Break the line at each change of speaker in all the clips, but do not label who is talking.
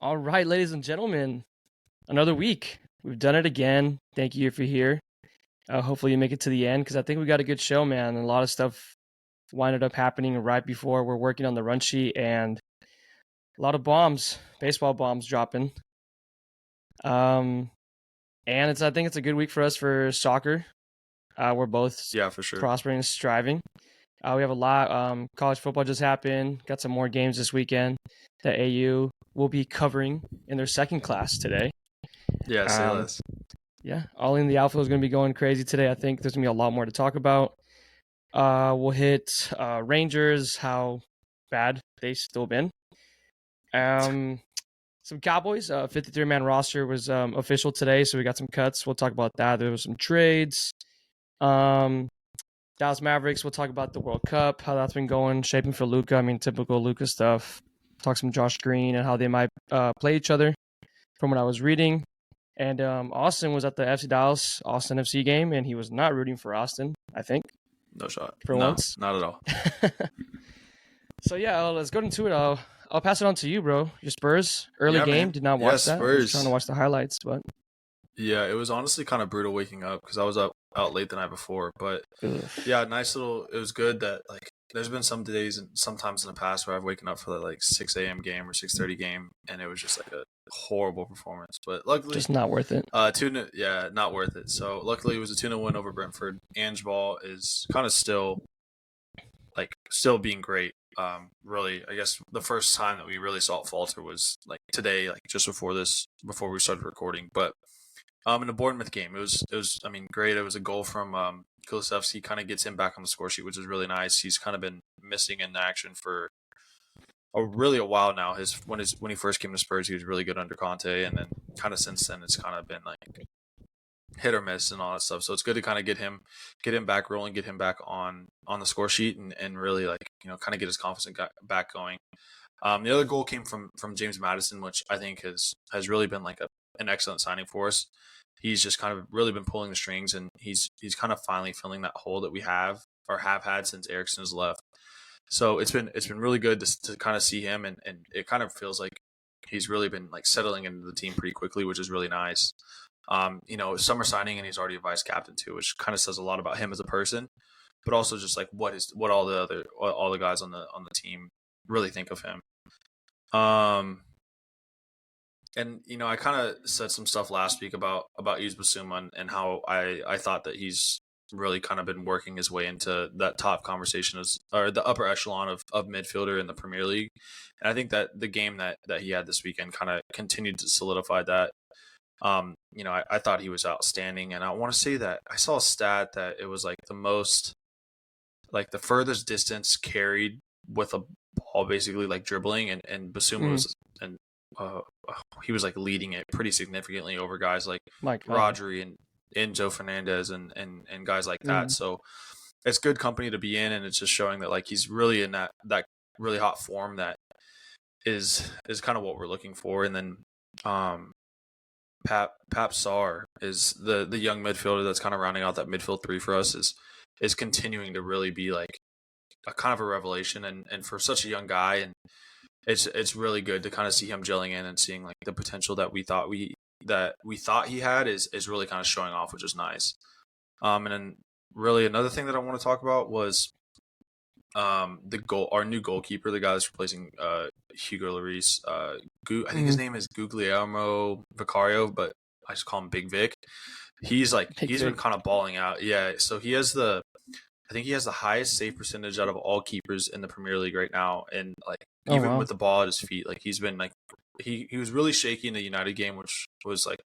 All right, ladies and gentlemen, another week. We've done it again. Thank you for here. Hopefully you make it to the end because I think we got a good show, man. And a lot of stuff winded up happening right before we're working on the run sheet, and a lot of bombs, baseball bombs dropping. Um, and I think it's a good week for us for soccer. We're both
Yeah, for sure.
prospering and striving. We have a lot. College football just happened. Got some more games this weekend that AU will be covering in their second class today.
Yeah, say
Um,
less.
yeah, Ollie in the outfield is going to be going crazy today. I think there's going to be a lot more to talk about. We'll hit Rangers, how bad they've still been. Some Cowboys, 53-man roster was official today, so we got some cuts. We'll talk about that. There was some trades. Dallas Mavericks, we'll talk about the World Cup, how that's been going, shaping for Luka. I mean, typical Luka stuff. Talk some Josh Green and how they might play each other from what I was reading. And Austin was at the FC Dallas Austin FC game, and he was not rooting for Austin, I think.
No shot.
For once.
Not at all.
So, yeah, let's go into it. I'll pass it on to you, bro. Your Spurs, early game. Man. Did not watch that.
Spurs.
I was trying to watch the highlights, but.
Yeah, it was honestly kind of brutal waking up because I was out late the night before. But, yeah, nice little – it was good that, like, there's been some days and sometimes in the past where I've waken up for that, like, 6 a.m. game or 6:30 game, and it was just, like, a horrible performance. But luckily –
just not worth it.
Not worth it. So, luckily, it was a 2-0 win over Brentford. Ange Ball is kind of still being great. Really, I guess the first time that we really saw it falter was, like, today, like, just before we started recording. But in the Bournemouth game, it was I mean, great. It was a goal from Kulusevski, kind of gets him back on the score sheet, which is really nice. He's kind of been missing in action for a while now. When he first came to Spurs, he was really good under Conte, and then kind of since then, it's kind of been like hit or miss and all that stuff. So it's good to kind of get him back rolling, get him back on the score sheet, and really, like, you know, kind of get his confidence back going. The other goal came from James Maddison, which I think has really been like an excellent signing for us. He's just kind of really been pulling the strings, and he's kind of finally filling that hole that we have had since Eriksen has left. So it's been really good to kind of see him, and it kind of feels like he's really been, like, settling into the team pretty quickly, which is really nice. You know, summer signing, and he's already a vice captain too, which kind of says a lot about him as a person, but also just like what all the guys on the team really think of him. And, you know, I kind of said some stuff last week about Yus Bissouma and how I thought that he's really kind of been working his way into that top conversation or the upper echelon of midfielder in the Premier League. And I think that the game that he had this weekend kind of continued to solidify that. You know, I thought he was outstanding, and I want to say that I saw a stat that it was like the furthest distance carried with a ball, basically, like, dribbling, and Bissouma was he was, like, leading it pretty significantly over guys like Rodri and Enzo Fernandez and guys like that. So it's good company to be in, and it's just showing that, like, he's really in that really hot form that is kind of what we're looking for. And then Pap Sarr is the young midfielder that's kind of rounding out that midfield three for us, is continuing to really be, like, a kind of a revelation, and for such a young guy, and it's really good to kind of see him gelling in and seeing, like, the potential that we thought he had is really kind of showing off, which is nice. And then really another thing that I want to talk about was our new goalkeeper, the guy that's replacing Hugo Lloris. I think his name is Guglielmo Vicario, but I just call him Big Vic. He's been kind of balling out. Yeah, so I think he has the highest save percentage out of all keepers in the Premier League right now, and, like, with the ball at his feet, like, he's been, like, he was really shaky in the United game, which was, like,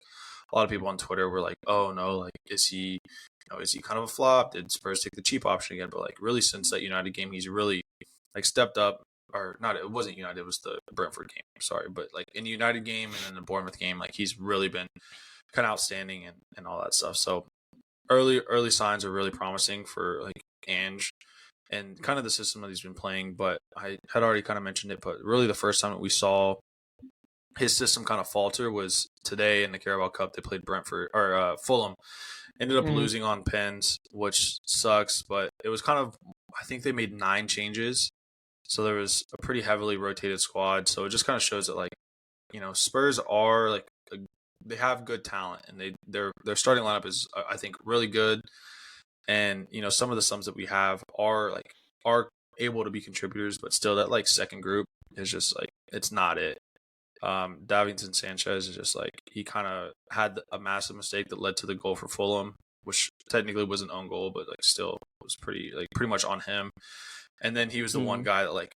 a lot of people on Twitter were like, oh no, like, is he kind of a flop? Did Spurs take the cheap option again? But, like, really, since that United game, he's really, like, stepped up. Or not, it wasn't United, it was the Brentford game, sorry, but, like, in the United game and in the Bournemouth game, like, he's really been kind of outstanding and all that stuff. So early signs are really promising for, like, Ange and kind of the system that he's been playing. But I had already kind of mentioned it, but really the first time that we saw his system kind of falter was today in the Carabao Cup. They played Fulham, ended up losing on pens, which sucks, but it was kind of, I think they made 9 changes, so there was a pretty heavily rotated squad. So it just kind of shows that, like, Spurs are they have good talent, and their starting lineup is I think really good, and some of the subs that we have are able to be contributors, but still that second group is just it's not it. Davinson Sanchez is just he kind of had a massive mistake that led to the goal for Fulham, which technically was an own goal, but still was pretty much on him. And then he was the one guy that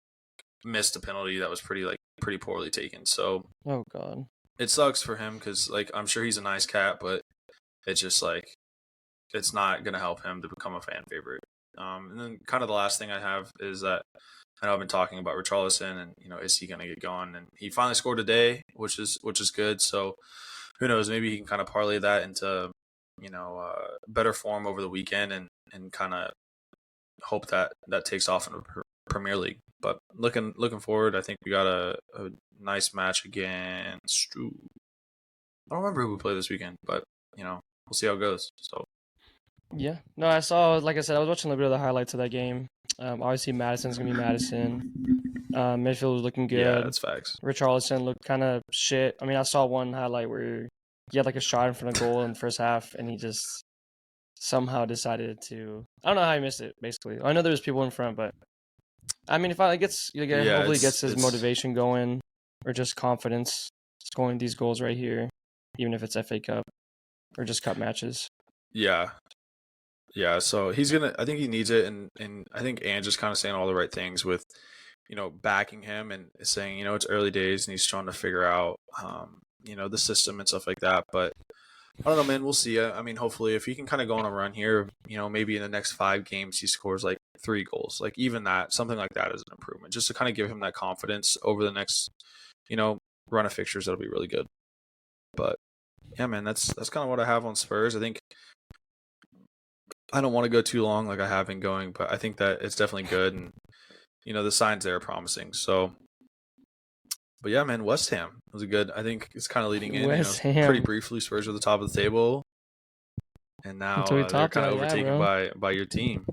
missed a penalty that was pretty poorly taken. So
oh god,
it sucks for him because I'm sure he's a nice cat, but it's just it's not gonna help him to become a fan favorite. And then kind of the last thing I have is that I know I've been talking about Richarlison, and is he going to get going? And he finally scored today, which is good. So who knows? Maybe he can kind of parlay that into better form over the weekend, and kind of hope that takes off in the Premier League. But looking forward, I think we got a nice match against. I don't remember who we play this weekend, but we'll see how it goes. So.
Yeah, no, I saw. Like I said, I was watching a little bit of the highlights of that game. Obviously, Madison's gonna be Madison. Midfield was looking good.
Yeah, that's facts.
Richarlison looked kind of shit. I mean, I saw one highlight where he had a shot in front of goal in the first half, and he just somehow decided to. I don't know how he missed it. Basically, I know there was people in front, but I mean, if hopefully he gets his motivation going, or just confidence scoring these goals right here, even if it's FA Cup or just cup matches.
Yeah. Yeah, so I think he needs it, and I think Ange is kind of saying all the right things with, backing him and saying, it's early days and he's trying to figure out, the system and stuff like that. But I don't know, man, we'll see. I mean, hopefully if he can kind of go on a run here, maybe in the next 5 games he scores 3 goals, even that, something like that is an improvement, just to kind of give him that confidence over the next, run of fixtures. That'll be really good. But yeah, man, that's kind of what I have on Spurs. I think I don't want to go too long like I have been going, but I think that it's definitely good, and the signs there are promising. So, but yeah, man, West Ham was a good. I think it's kind of leading in.
West Ham.
Pretty briefly, Spurs are at the top of the table, and now they're kind of overtaken by your team.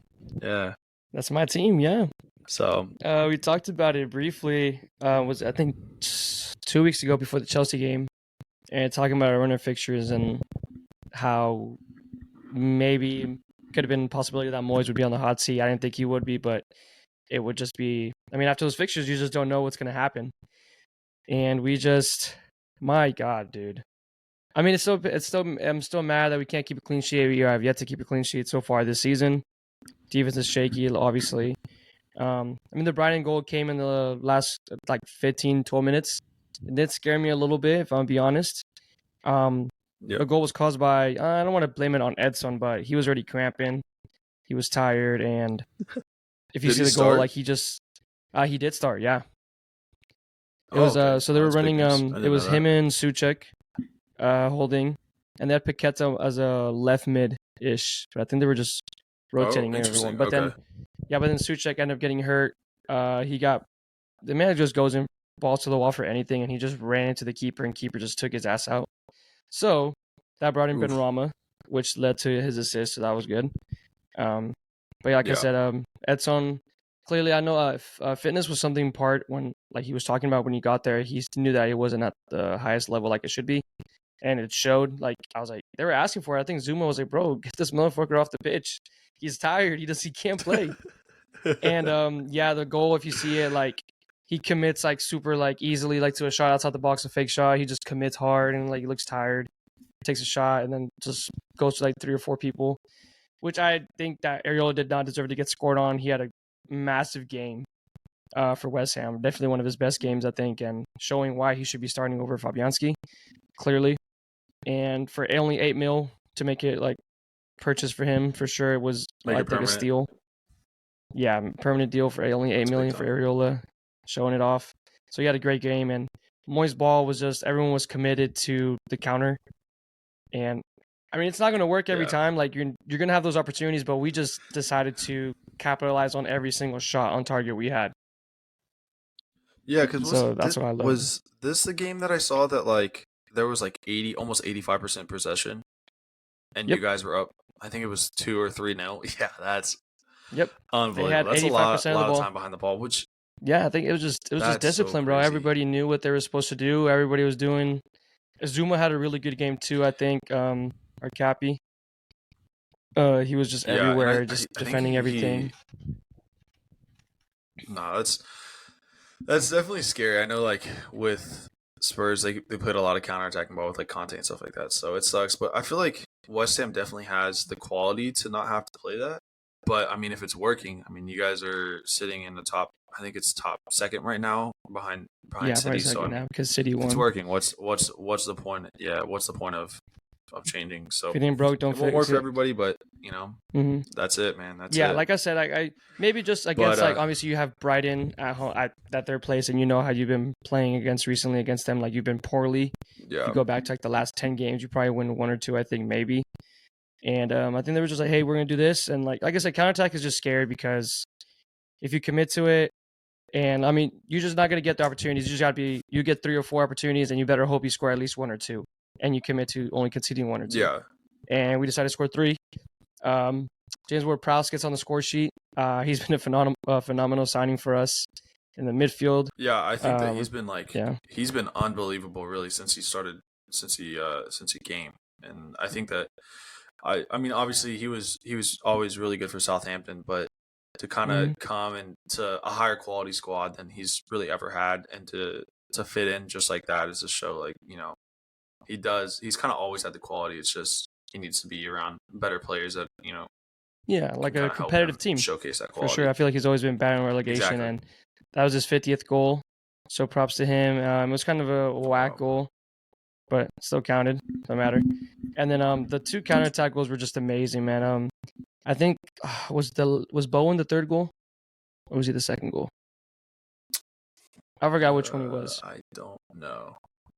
Yeah,
that's my team. Yeah.
So
we talked about it briefly. Was I think 2 weeks ago before the Chelsea game, and talking about our runner fixtures and how maybe could have been a possibility that Moyes would be on the hot seat. I didn't think he would be, but it would just be. I mean, after those fixtures, you just don't know what's going to happen, and my God, dude. I mean, I'm still mad that we can't keep a clean sheet. We have yet to keep a clean sheet so far this season. Defense is shaky, obviously. I mean, the Brighton goal came in the last 15, 12 minutes. It did scare me a little bit, if I'm gonna be honest.
Yep.
The goal was caused by, I don't want to blame it on Edson, but he was already cramping. He was tired, and if you see the goal, he did start, yeah. It was
okay.
So they were running. It was him and Souček holding, and they had Paqueta as a left mid-ish, but I think they were just rotating everyone. But then Souček ended up getting hurt. The man just goes in, balls to the wall for anything, and he just ran into the keeper, and keeper just took his ass out. So that brought in Benrahma, which led to his assist, so that was good. But yeah, I said, Edson, clearly I know fitness was something part when he was talking about when he got there. He knew that he wasn't at the highest level like it should be, and it showed. I was they were asking for it. I think Zuma was like, bro, get this motherfucker off the pitch. He's tired. He can't play. And the goal, if you see it, he commits super easily to a shot outside the box, a fake shot. He just commits hard and he looks tired, takes a shot, and then just goes to 3 or 4 people, which I think that Areola did not deserve to get scored on. He had a massive game for West Ham, definitely one of his best games, I think, and showing why he should be starting over Fabianski, clearly. And for only 8 mil to make it purchase for him, for sure, it was a steal. Yeah, permanent deal for only 8 million for Areola, showing it off. So he had a great game, and Moyes' ball was just everyone was committed to the counter. And I mean, it's not going to work every time. You're going to have those opportunities, but we just decided to capitalize on every single shot on target we had.
Yeah, because
that's what I love.
Was this the game that I saw that there was almost 85% possession, and you guys were up? I think it was 2 or 3-0. Yeah, that's unbelievable. That's a lot of time behind the ball, which
Yeah, I think it was just
That's so
discipline, bro.
crazy.
Everybody knew what they were supposed to do. Everybody was doing. Zuma had a really good game too. I think our Cappy. He was just
Yeah, and
everywhere, just
I think
defending everything.
no, that's definitely scary. I know, like with Spurs, they put a lot of counterattacking ball with like Conte and stuff like that, so it sucks. But I feel like West Ham definitely has the quality to not have to play that. But I mean, if it's working, I mean, you guys are sitting in the top. I think it's top second right now behind
Yeah, probably
City. So I
second now
mean,
because City
if it's
won.
working, what's the point? Yeah, what's the point of changing?
If
So
it ain't broke, don't
it won't work
fix
for
it.
everybody, but
Hmm.
that's it, man. That's
Yeah,
it.
like I said, I maybe just
But
against like obviously you have Brighton at home at their place, and you know how you've been playing against recently against them. Like you've been poorly. If you
yeah,
go back to like the last 10 games, you probably win one or two, I think maybe. And I think they were just like, hey, we're gonna do this, and like I said, counterattack is just scary because if you commit to it, and I mean, you're just not gonna get the opportunities. You just gotta be, you get 3 or 4 opportunities, and you better hope you score at least one or two, and you commit to only conceding one or two.
yeah,
And we decided to score three. Um, James Ward-Prowse gets on the score sheet. He's been a phenomenal signing for us in the midfield.
yeah. I think that
We're, yeah,
he's been unbelievable really since he came, and I think that I mean obviously he was always really good for Southampton, but to kind of
hmm
come into a higher quality squad than he's really ever had, and to fit in just like that is to show like he's kind of always had the quality. It's just he needs to be around better players that
yeah,
can
like a
kind of help
competitive
him
team
showcase that
for sure.
quality.
I feel like he's always been battling relegation,
Exactly.
and that was his 50th goal. So props to him. It was kind of a
Oh
whack
wow.
goal, but still counted. Don't matter. And then the two counterattack goals were just amazing, man. I think was Bowen the third goal, or was he the second goal? I forgot which one he was.
I don't know.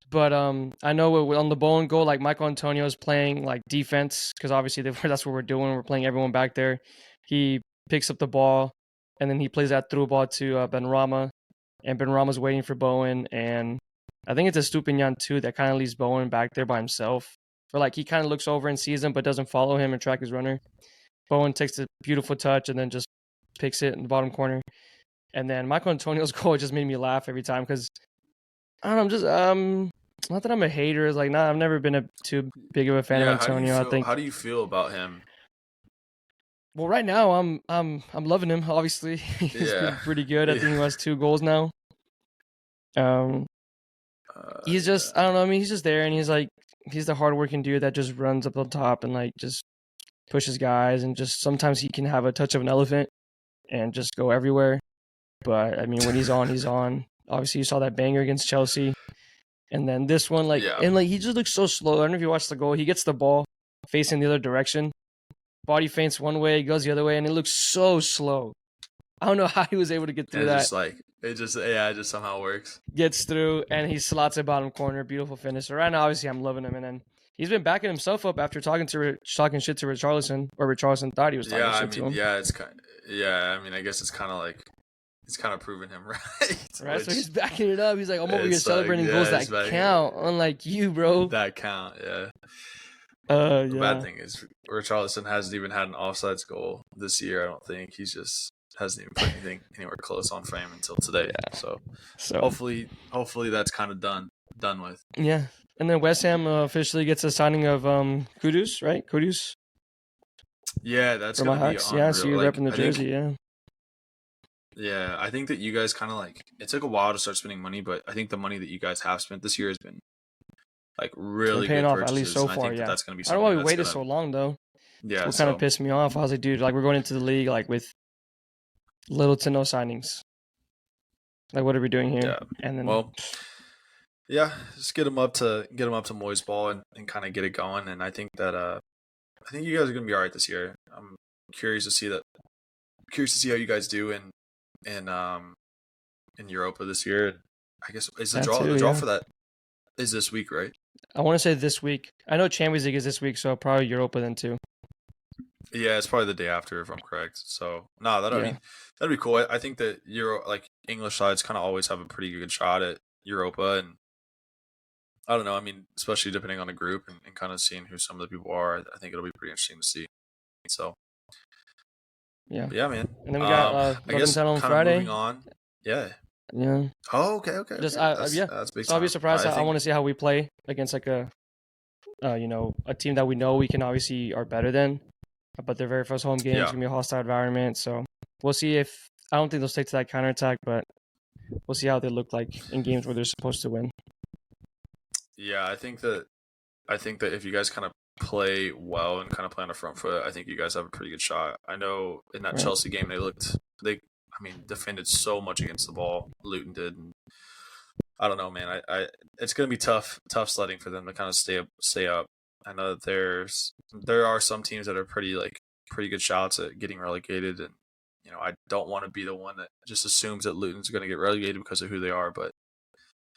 But I know on the Bowen goal, like Michael Antonio is playing like defense because obviously that's what we're doing. We're playing everyone back there. He picks up the ball, and then he plays that through ball to Benrahma, and Benrahma's waiting for Bowen, and I think it's a Stupinian too that kind of leaves Bowen back there by himself. Or like he kind of looks over and sees him, but doesn't follow him and track his runner. Bowen takes a beautiful touch and then just picks it in the bottom corner. And then Michael Antonio's goal just made me laugh every time because I don't know, I'm just not that I'm a hater. It's like nah, I've never been too big of a fan of
Yeah, how do you
Antonio. I
feel?
think
How do you feel about him?
well right now I'm loving him. Obviously he's
Yeah,
been pretty good. I
yeah,
think he has 2 goals now. Um, he's
yeah,
just I don't know. I mean he's just there and he's the hardworking dude that just runs up on top and like just pushes guys and just sometimes he can have a touch of an elephant and just go everywhere. But I mean when he's on, he's on. Obviously you saw that banger against Chelsea. And then this one,
yeah.
he just looks so slow. I don't know if you watched the goal. He gets the ball facing the other direction. Body feints one way, goes the other way, and it looks so slow. I don't know how he was able to get
And
through
it's
that.
just like it just somehow works.
Gets through, and he slots it bottom corner. Beautiful finish. So right now, obviously, I'm loving him. And then he's been backing himself up after talking shit to Richarlison, or Richarlison thought he was
Yeah,
talking
I
shit to
mean,
him.
yeah, it's kind. Yeah, I mean, I guess it's kind of like it's kind of proving him right,
Right, so
which
he's backing it up. He's like, I'm over here
it's like
celebrating goals that
it's like
count, unlike you, bro.
that count. Yeah. The bad
Yeah.
thing is Richarlison hasn't even had an offsides goal this year. I don't think he's just hasn't even put anything anywhere close on frame until today.
Yeah.
So
So
hopefully that's kind of done with.
yeah. And then West Ham officially gets a signing of Kudus, right? Kudus
Yeah, that's
from
gonna be
Ajax. Yeah, so
unreal.
you're
Like
repping the
I
jersey,
think,
yeah.
yeah, I think that you guys kind of like it took a while to start spending money, but I think the money that you guys have spent this year has been like
It's been
really
paying
good
off at least
purchases,
so
and I
far,
think that
yeah.
that's gonna be
I don't know why
something
we
that's
waited
gonna
so long though. That's
yeah.
what kind of
So
pissed me off. I was like, dude, like we're going into the league like with little to no signings. Like what are we doing here?
yeah,
And then
well, yeah, just get them up to Moyes ball and kind of get it going, and I think that I think you guys are gonna be all right this year. I'm curious to see that. Curious to see how you guys do in in Europa this year. I guess is
that
the
too,
draw
yeah.
for that is this week, right?
I want to say this week. I know Champions League is this week, so probably Europa then too.
Yeah, it's probably the day after if I'm correct. So no, that I
Yeah.
mean that'd be cool. I think that like English sides kind of always have a pretty good shot at Europa, and I don't know. I mean, especially depending on the group and kind of seeing who some of the people are. I think it'll be pretty interesting to see. So
Yeah.
but yeah, man.
And then we got
I guess
Leventon on
kind of moving
Friday.
on. Yeah.
Yeah.
Oh, okay.
Just
That's
yeah.
that's big
So I'll be
time.
surprised.
I
I
think
want to see how we play against like a team that we know we can obviously are better than, but their very first home game is
yeah.
gonna be a hostile environment. So we'll see if I don't think they'll stick to that counterattack, but we'll see how they look like in games where they're supposed to win.
Yeah, I think that if you guys kind of play well and kind of play on the front foot, I think you guys have a pretty good shot. I know in that
Right.
Chelsea game I mean, defended so much against the ball. Luton did, and I don't know, man. It's gonna be tough sledding for them to kind of stay up. I know that there are some teams that are pretty good shots at getting relegated, and I don't want to be the one that just assumes that Luton's going to get relegated because of who they are, but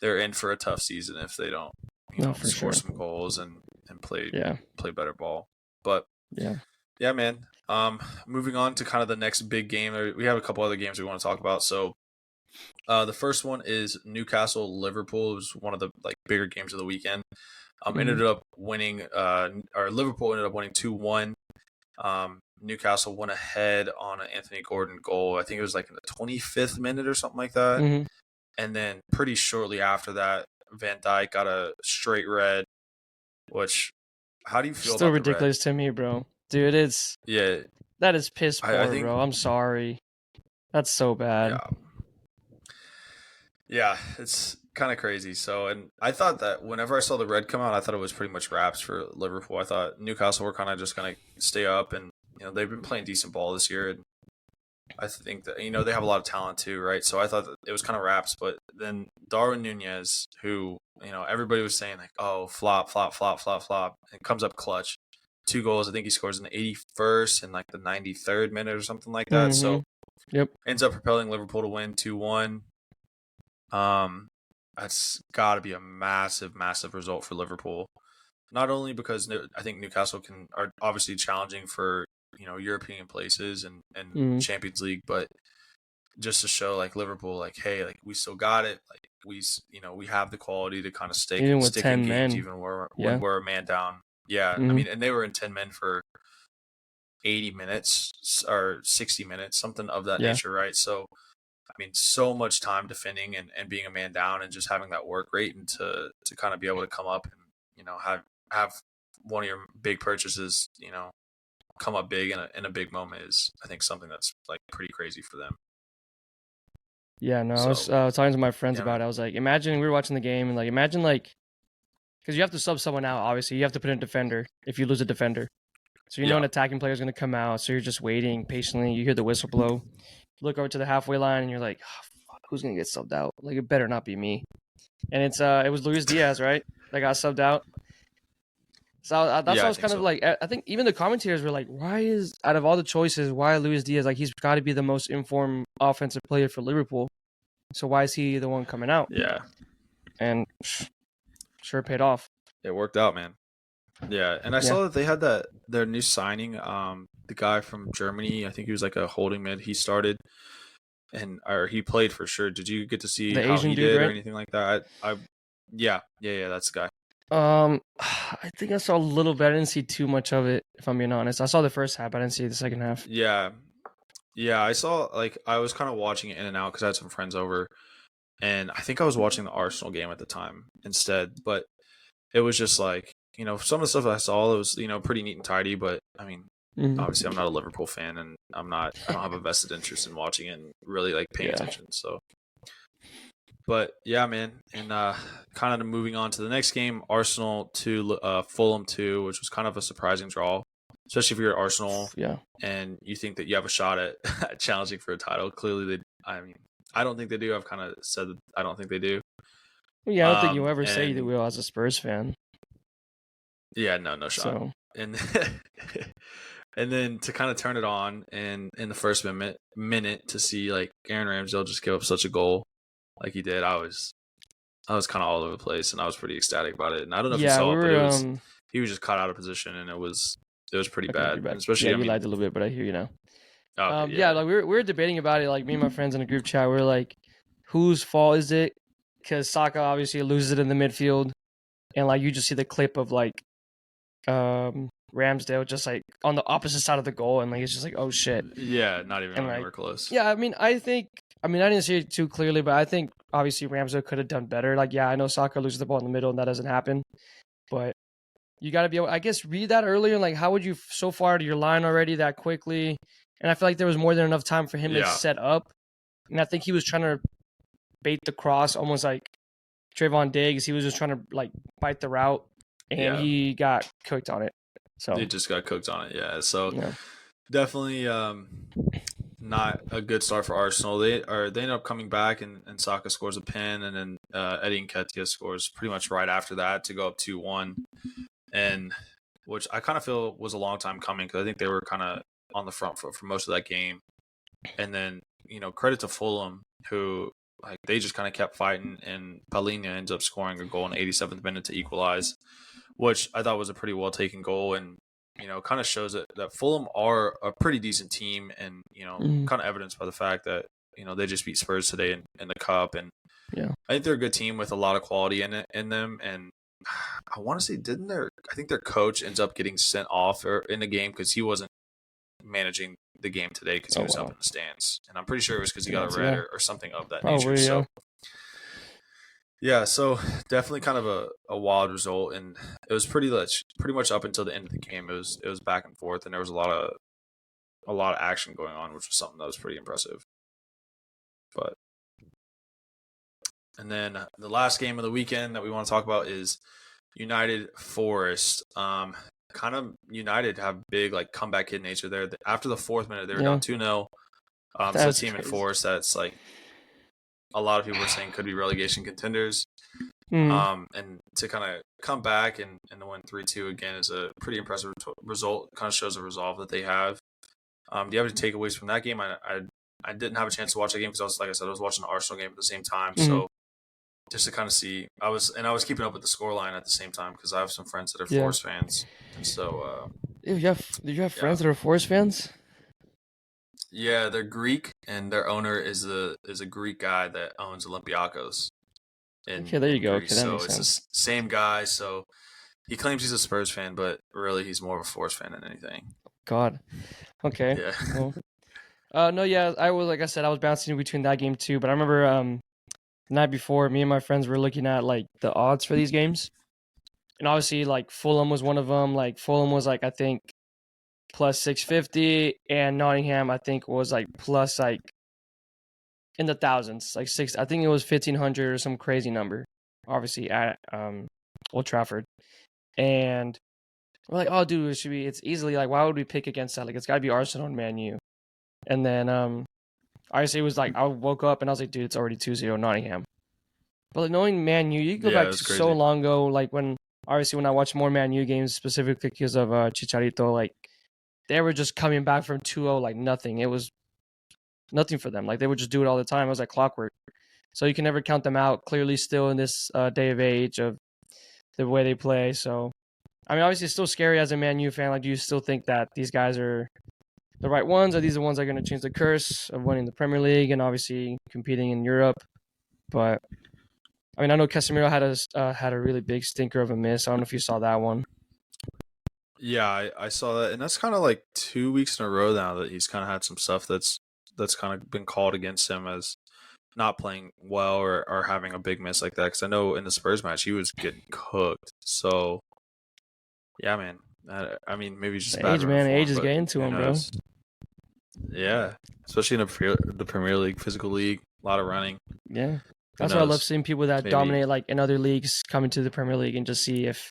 they're in for a tough season if they don't,
No, for
score
sure.
some goals and play
Yeah.
better ball. But
Yeah.
yeah, man. Moving on to kind of the next big game. We have a couple other games we want to talk about. So, the first one is Newcastle Liverpool. It was one of the bigger games of the weekend. Ended up winning. Or Liverpool ended up winning 2-1. Newcastle went ahead on an Anthony Gordon goal. I think it was like in the 25th minute or something like that.
Mm-hmm.
And then pretty shortly after that, Van Dijk got a straight red. Which, how do you feel
Still
about the red?
ridiculous to me, bro. Dude,
Yeah,
that is piss
I
poor,
think
bro. I'm sorry. That's so bad.
yeah, it's kind of crazy. So, and I thought that whenever I saw the red come out, I thought it was pretty much wraps for Liverpool. I thought Newcastle were kind of just going to stay up, and they've been playing decent ball this year, and I think that they have a lot of talent too, right? So I thought that it was kind of wraps, but then Darwin Nunez, who everybody was saying like, oh, flop, flop, flop, flop, flop, and comes up clutch, 2 goals. I think he scores in the 81st and like the 93rd minute or something like that. So
Yep.
ends up propelling Liverpool to win 2-1. That's got to be a massive, massive result for Liverpool. Not only because I think Newcastle are obviously challenging for European places and Champions League, but just to show like Liverpool, like, hey, like we still got it. Like we have the quality to kind of stick in games
men.
even when we're a man down. Yeah, I mean, and they were in 10 men for 80 minutes or 60 minutes, something of that nature, right? So, I mean, so much time defending and being a man down and just having that work rate and to kind of be able to come up and have one of your big purchases, come up big in a big moment is, I think, something that's like pretty crazy for them.
Yeah, no, I was talking to my friends about it. I was like, imagine we were watching the game and imagine because you have to sub someone out, obviously. You have to put in a defender if you lose a defender. So an attacking player is going to come out, so you're just waiting patiently. You hear the whistle blow. You look over to the halfway line and you're like, oh, fuck, who's going to get subbed out? Like, it better not be me. And it was Luis Diaz, right? That got subbed out. So that's I was kind of like, I think even the commentators were like, out of all the choices, why Luis Diaz? Like, he's got to be the most informed offensive player for Liverpool. So why is he the one coming out?
Yeah.
And sure paid off.
It worked out, man. Yeah. And I saw that they had their new signing, the guy from Germany, I think he was like a holding mid. He started or he played for sure. Did you get to see
the
how
Asian
he
dude,
did
right?
or anything like that? Yeah, that's the guy.
I think I saw a little bit. I didn't see too much of it, if I'm being honest. I saw the first half, but I didn't see the second half.
Yeah. I saw, I was kind of watching it in and out because I had some friends over, and I think I was watching the Arsenal game at the time instead, but it was just like, some of the stuff I saw, it was, pretty neat and tidy, but I mean, obviously I'm not a Liverpool fan, and I don't have a vested interest in watching it and really paying attention, so. But yeah, man, and kind of moving on to the next game, Arsenal 2, Fulham 2, which was kind of a surprising draw, especially if you're at Arsenal, and you think that you have a shot at challenging for a title. Clearly, I don't think they do. I've kind of said that I don't think they do.
Well, yeah, I don't think you'll ever say you will as a Spurs fan.
Yeah, no shot. So. And and then to kind of turn it on and in the first minute to see Aaron Ramsdale just give up such a goal like he did, I was kind of all over the place, and I was pretty ecstatic about it. And I don't know if you saw it, but he was just caught out of position, and it was pretty bad. Especially,
you lied a little bit, but I hear you now.
Okay,
we were debating about it. Me and my friends in a group chat, we were like, whose fault is it? Because Saka obviously loses it in the midfield, and you just see the clip of Ramsdale just on the opposite side of the goal, and it's just oh shit.
Yeah, not even anywhere close.
Yeah, I mean, I think I mean, I didn't see it too clearly, but I think obviously Ramsdale could have done better. Like, yeah, I know Saka loses the ball in the middle and that doesn't happen, but you got to be able, I guess, read that earlier. Like, how would you so far to your line already that quickly? And I feel like there was more than enough time for him to
Yeah.
set up. And I think he was trying to bait the cross almost like Trayvon Diggs. He was just trying to like bite the route, and he got cooked on it. So
He just got cooked on it. Yeah. So
yeah.
definitely not a good start for Arsenal. They end up coming back, and Saka scores a pin, and then Eddie Nketiah scores pretty much right after that to go up 2-1, and which I kind of feel was a long time coming because I think they were kind of on the front foot for most of that game. And then, credit to Fulham, who like they just kind of kept fighting, and Palhinha ends up scoring a goal in the 87th minute to equalize, which I thought was a pretty well taken goal, and kind of shows that Fulham are a pretty decent team, and kind of evidenced by the fact that they just beat Spurs today in the cup, and
Yeah.
I think they're a good team with a lot of quality in them, and I want to say I think their coach ends up getting sent off in the game because he wasn't managing the game today because he was up in the stands, and I'm pretty sure it was because he got a red or something of that nature. So yeah, so definitely kind of a wild result, and it was pretty much up until the end of the game. It was back and forth, and there was a lot of action going on, which was something that was pretty impressive. But and then the last game of the weekend that we want to talk about is United Forest. Kind of United have big like comeback hit nature there. After the 4th minute, they were down 2-0. So the team in Forest that's like a lot of people were saying could be relegation contenders. And to kind of come back and to win 3-2 again is a pretty impressive result. Kind of shows the resolve that they have. Do you have any takeaways from that game? I didn't have a chance to watch that game because I was watching the Arsenal game at the same time. So just to kind of see, I was keeping up with the scoreline at the same time because I have some friends that are Forest fans, and so.
Did you have friends that are Forest fans?
Yeah, they're Greek, and their owner is a Greek guy that owns Olympiacos.
Okay, there you go. Okay, that
so
makes
it's
sense.
the same guy. So he claims he's a Spurs fan, but really he's more of a Forest fan than anything.
God. Okay.
Yeah.
Well, no, yeah, I was bouncing between that game too, but I remember the night before, me and my friends were looking at like the odds for these games, and obviously like Fulham was one of them. Like Fulham was like I think plus 650, and Nottingham I think was like plus like in the thousands, like six. I think it was 1,500 or some crazy number. Obviously at Old Trafford, and we're like, oh, dude, it's easily like, why would we pick against that? Like, it's got to be Arsenal and Man U. And then obviously it was like I woke up and I was like, dude, it's already 2-0 Nottingham. But like, knowing Man U, you can go back to so long ago. Like when I watched more Man U games specifically because of Chicharito, like they were just coming back from 2-0 like nothing. It was nothing for them. Like they would just do it all the time. It was like clockwork. So you can never count them out. Clearly, still in this day of age of the way they play. So I mean, obviously, it's still scary as a Man U fan. Like, do you still think that these guys are the right ones? Are these the ones that are going to change the curse of winning the Premier League and obviously competing in Europe? But I mean, I know Casemiro had a really big stinker of a miss. I don't know if you saw that one.
Yeah, I saw that, and that's kind of like 2 weeks in a row now that he's kind of had some stuff that's kind of been called against him as not playing well or having a big miss like that. Because I know in the Spurs match he was getting cooked. So yeah, man. I mean, maybe just bad
age, man. Age is getting to him, bro.
Yeah, especially in the Premier League, physical league, a lot of running.
Yeah, that's why I love seeing people that dominate like in other leagues coming to the Premier League and just see if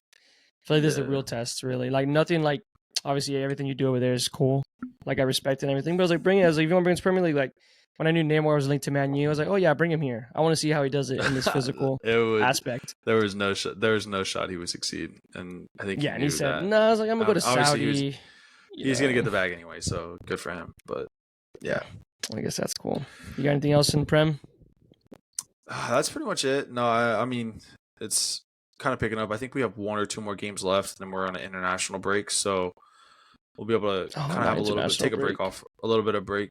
I feel like this is the real test, really. Like nothing like obviously everything you do over there is cool. Like I respect it and everything, but I was like, bring it. I was like, if you want to bring it to Premier League, like when I knew Neymar was linked to Man U, I was like, oh yeah, bring him here. I want to see how he does it in this physical aspect.
There was no shot he would succeed, and I think
and he said, no. I was like, I'm gonna go to Saudi.
He's gonna get the bag anyway, so good for him. But yeah,
I guess that's cool. You got anything else in Prem?
That's pretty much it. No, I mean it's kind of picking up. I think we have 1 or 2 more games left, and we're on an international break, so we'll be able to kind of have a little bit, take a break off, a little bit of break.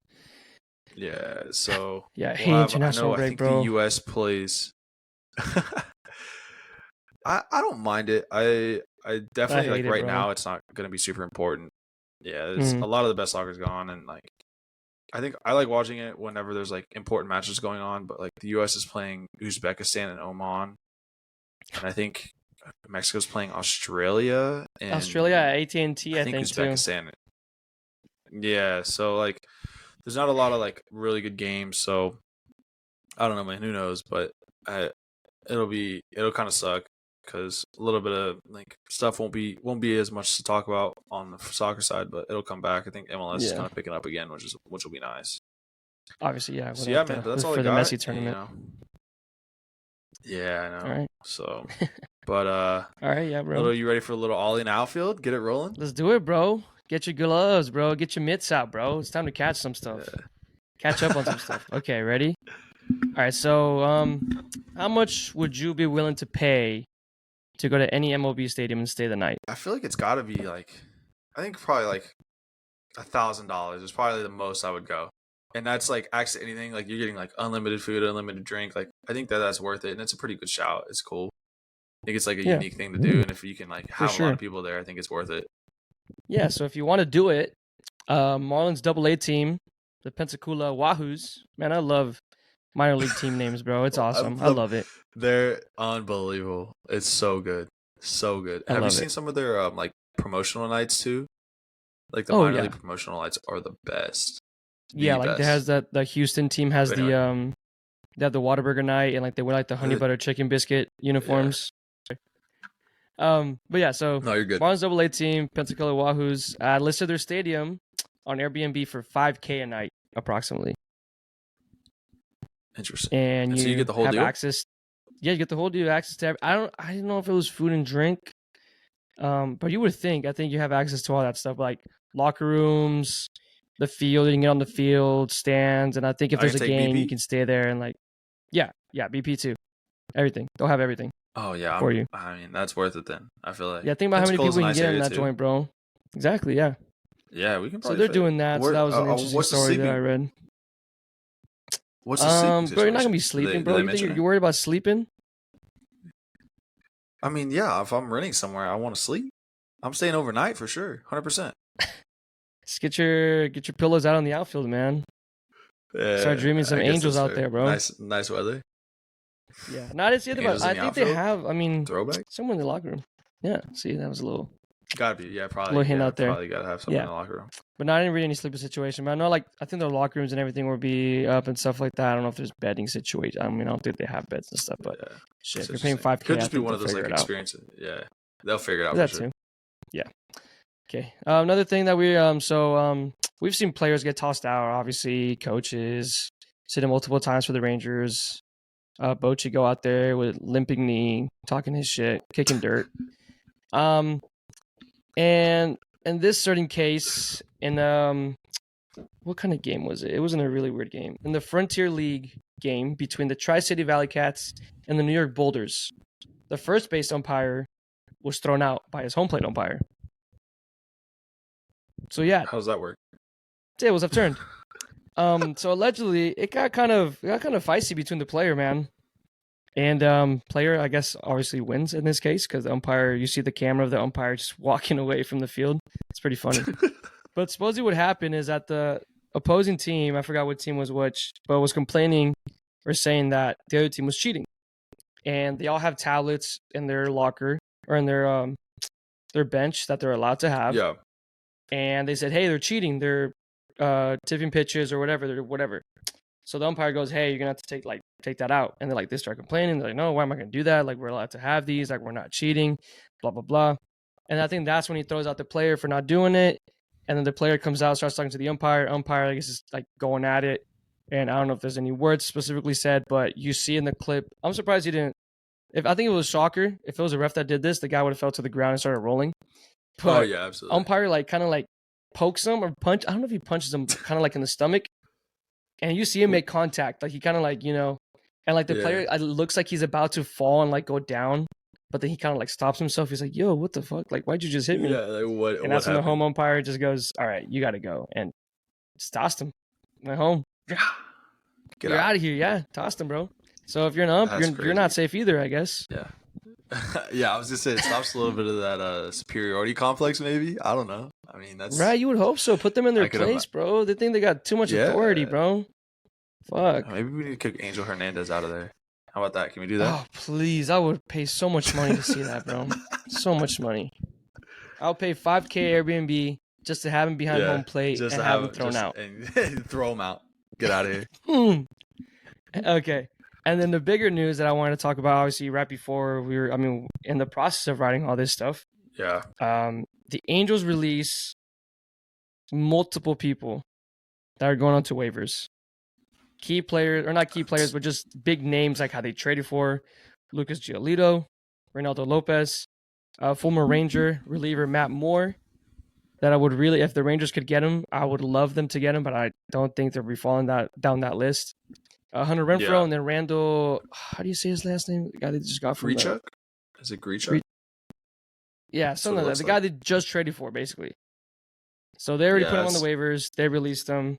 Yeah, so
yeah, international break,
I think
bro.
the U.S. plays. I don't mind it. I definitely like right now. It's not going to be super important. Yeah, a lot of the best soccer's gone, and like I think I like watching it whenever there's like important matches going on. But like the U.S. is playing Uzbekistan and Oman, and I think Mexico's playing Australia and
Australia at AT&T,
I
I
think
think too.
Uzbekistan. Yeah, so like there's not a lot of like really good games. So I don't know, man. Who knows? But it'll kind of suck because a little bit of like stuff won't be as much to talk about on the soccer side, but it'll come back. I think MLS is
Yeah,
kind of picking up again, which will be nice.
obviously, yeah,
So yeah,
without
man, that's all I
for the
got.
Messi tournament.
Yeah, I
All
know.
right,
So, but
all right, yeah, bro.
little, you ready for a little Ollie in the outfield? Get it rolling.
Let's do it, bro. Get your gloves, bro. Get your mitts out, bro. It's time to catch some stuff. Catch up on some stuff. Okay, ready? All right. So, how much would you be willing to pay to go to any MLB stadium and stay the night?
I feel like it's got to be like, I think probably like $1,000 is probably the most I would go. And that's like actually anything like you're getting like unlimited food, unlimited drink. Like I think that's worth it, and it's a pretty good shout. It's cool. I think it's like a
Yeah,
unique thing to do, and if you can like
for
have a lot
sure.
of people there, I think it's worth it.
Yeah. So if you want to do it, Marlins AA team, the Pensacola Wahoos. Man, I love minor league team names, bro. It's awesome. I love it.
They're unbelievable. It's so good, so good.
I
Have you
love
seen
it.
some of their like promotional nights too? Like the
Oh
minor league
yeah,
promotional nights are the best,
yeah.
the
Like there
best.
has that the Houston team has
But anyway,
they have the Whataburger night and like they wear like the honey
uh,
butter chicken biscuit
yeah.
uniforms. But yeah, so
No, you're good.
Marlins AA team, Pensacola Wahoos, listed their stadium on Airbnb for $5K a night, approximately,
Interesting.
and
And so you get
you
the whole
have
deal.
access. Yeah, you get the whole deal, access to. I don't know if it was food and drink, but you would think. I think you have access to all that stuff, like locker rooms, the field. You can get on the field, stands, and I think if
I
there's
can
a
take
game, you
BP.
can stay there and like, yeah, BP too. Everything. They'll have everything
Oh yeah,
for you.
I mean that's worth it then. I feel like
Yeah, think about how many
Pensacola's
people
a
you can
nice
get in
area
that
too.
joint, bro. Exactly. Yeah.
Yeah, we can
So
probably
they're
fit.
doing that. So
Where?
that was an interesting
What's the
story that I
sleeping?
read.
What's the sleeping
Bro, you're not gonna
situation?
be
Do they
sleeping,
do
bro.
they
You think
mention
you're,
it?
you're worried about sleeping?
I mean, yeah. If I'm renting somewhere, I want to sleep. I'm staying overnight for sure, 100%.
Just get your pillows out on the outfield, man. Start
Yeah,
dreaming some
I guess
angels
that's
out
fair.
there, bro.
Nice weather.
Yeah. No, I didn't see it, but
Angels in
I
the
think they
outfield.
have. I mean,
Throwback.
someone in the locker room. Yeah. See, that was a little
Gotta be. Yeah,
little
probably.
hint
Yeah,
out there.
probably gotta have someone
Yeah.
in the locker room.
But no, I didn't read any sleeping situation. But I know, like, I think their locker rooms and everything will be up and stuff like that. I don't know if there's bedding situation. I mean, I don't think they have beds and stuff. But
Yeah,
shit,
that's
if you're paying
interesting.
5K,
Could
I
just be
think
one
they'll
of those
figure
like
it out.
experiences. Yeah, they'll figure it out for
That
sure.
too. Yeah. Okay. Another thing that we've seen players get tossed out. Obviously, coaches seen it multiple times for the Rangers. Bochy go out there with limping knee, talking his shit, kicking dirt. Um, and in this certain case, in what kind of game was it? It was in a really weird game. In the Frontier League game between the Tri-City Valley Cats and the New York Boulders, the first base umpire was thrown out by his home plate umpire. So yeah,
How does that work?
tables have turned. So allegedly, it got kind of feisty between the player, man, and player. I guess obviously wins in this case because the umpire. You see the camera of the umpire just walking away from the field. It's pretty funny. But supposedly, what happened is that the opposing team, I forgot what team was which, but was complaining or saying that the other team was cheating, and they all have tablets in their locker or in their bench that they're allowed to have.
Yeah.
And they said, hey, they're cheating. They're tipping pitches or whatever. They're whatever. So the umpire goes, hey, you're gonna have to take that out. And they're like, they start complaining. They're like, no, why am I gonna do that? Like, we're allowed to have these. Like, we're not cheating. Blah blah blah. And I think that's when he throws out the player for not doing it. And then the player comes out, starts talking to the umpire. Umpire, I guess, is like going at it. And I don't know if there's any words specifically said, but you see in the clip. I'm surprised he didn't. If I think it was Shocker, if it was a ref that did this, the guy would have fell to the ground and started rolling.
Oh
But
yeah, absolutely.
umpire kind of pokes him or punch. I don't know if he punches him kind of like in the stomach, and you see him make contact. Like he kind of and like the player, it looks like he's about to fall and like go down, but then he kind of stops himself. He's like, "Yo, what the fuck? Like, why'd you just hit me?"
Yeah, like what?
And that's when the home umpire just goes, "All right, you got to go," and just tossed him. Went home.
Get
You're
out.
out of here. Yeah, tossed him, bro. So if you're an ump,
That's
you're not
crazy.
safe either, I guess.
Yeah. Yeah, I was just saying it stops a little bit of that superiority complex. Maybe I don't know. I mean, that's
Right, you would hope so. Put them in their
I could
place, bro. They think they got too much authority,
yeah.
bro. Fuck.
Maybe we need to kick Angel Hernandez out of there. How about that? Can we do that?
Oh, please. I would pay so much money to see that, bro. So much money. I'll pay $5K Airbnb just to have him behind home plate
just
and
to
have him
have
thrown out.
and throw him out. Get out of here.
Okay. And then the bigger news that I wanted to talk about, obviously, right before in the process of writing all this stuff.
Yeah.
The Angels release multiple people that are going on to waivers. Key players, or not key players, but just big names like how they traded for Lucas Giolito, Reynaldo Lopez, former Ranger reliever Matt Moore. That I would really, if the Rangers could get him, I would love them to get him, but I don't think they'll be falling down that list. Hunter Renfroe, and then Randall. How do you say his last name? The guy they just got from
Grichuk? Is it Grichuk?
Yeah, something like that. The guy they just traded for, basically. So they already put him on the waivers. They released him,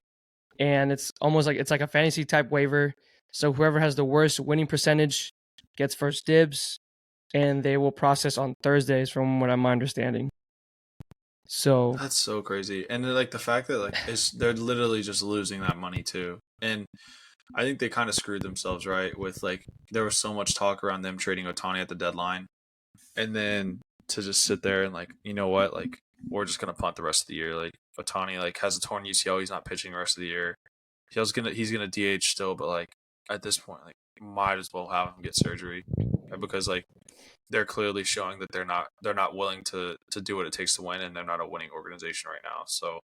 and it's almost like it's like a fantasy type waiver. So whoever has the worst winning percentage gets first dibs, and they will process on Thursdays, from what I'm understanding. So
that's so crazy, and like the fact that they're literally just losing that money too, and I think they kind of screwed themselves, right? With like there was so much talk around them trading Ohtani at the deadline, and then to just sit there and like, you know what, like we're just gonna punt the rest of the year. Like Ohtani like has a torn UCL, he's not pitching the rest of the year. He's gonna DH still, but like at this point, like might as well have him get surgery because like they're clearly showing that they're not willing to do what it takes to win, and they're not a winning organization right now. So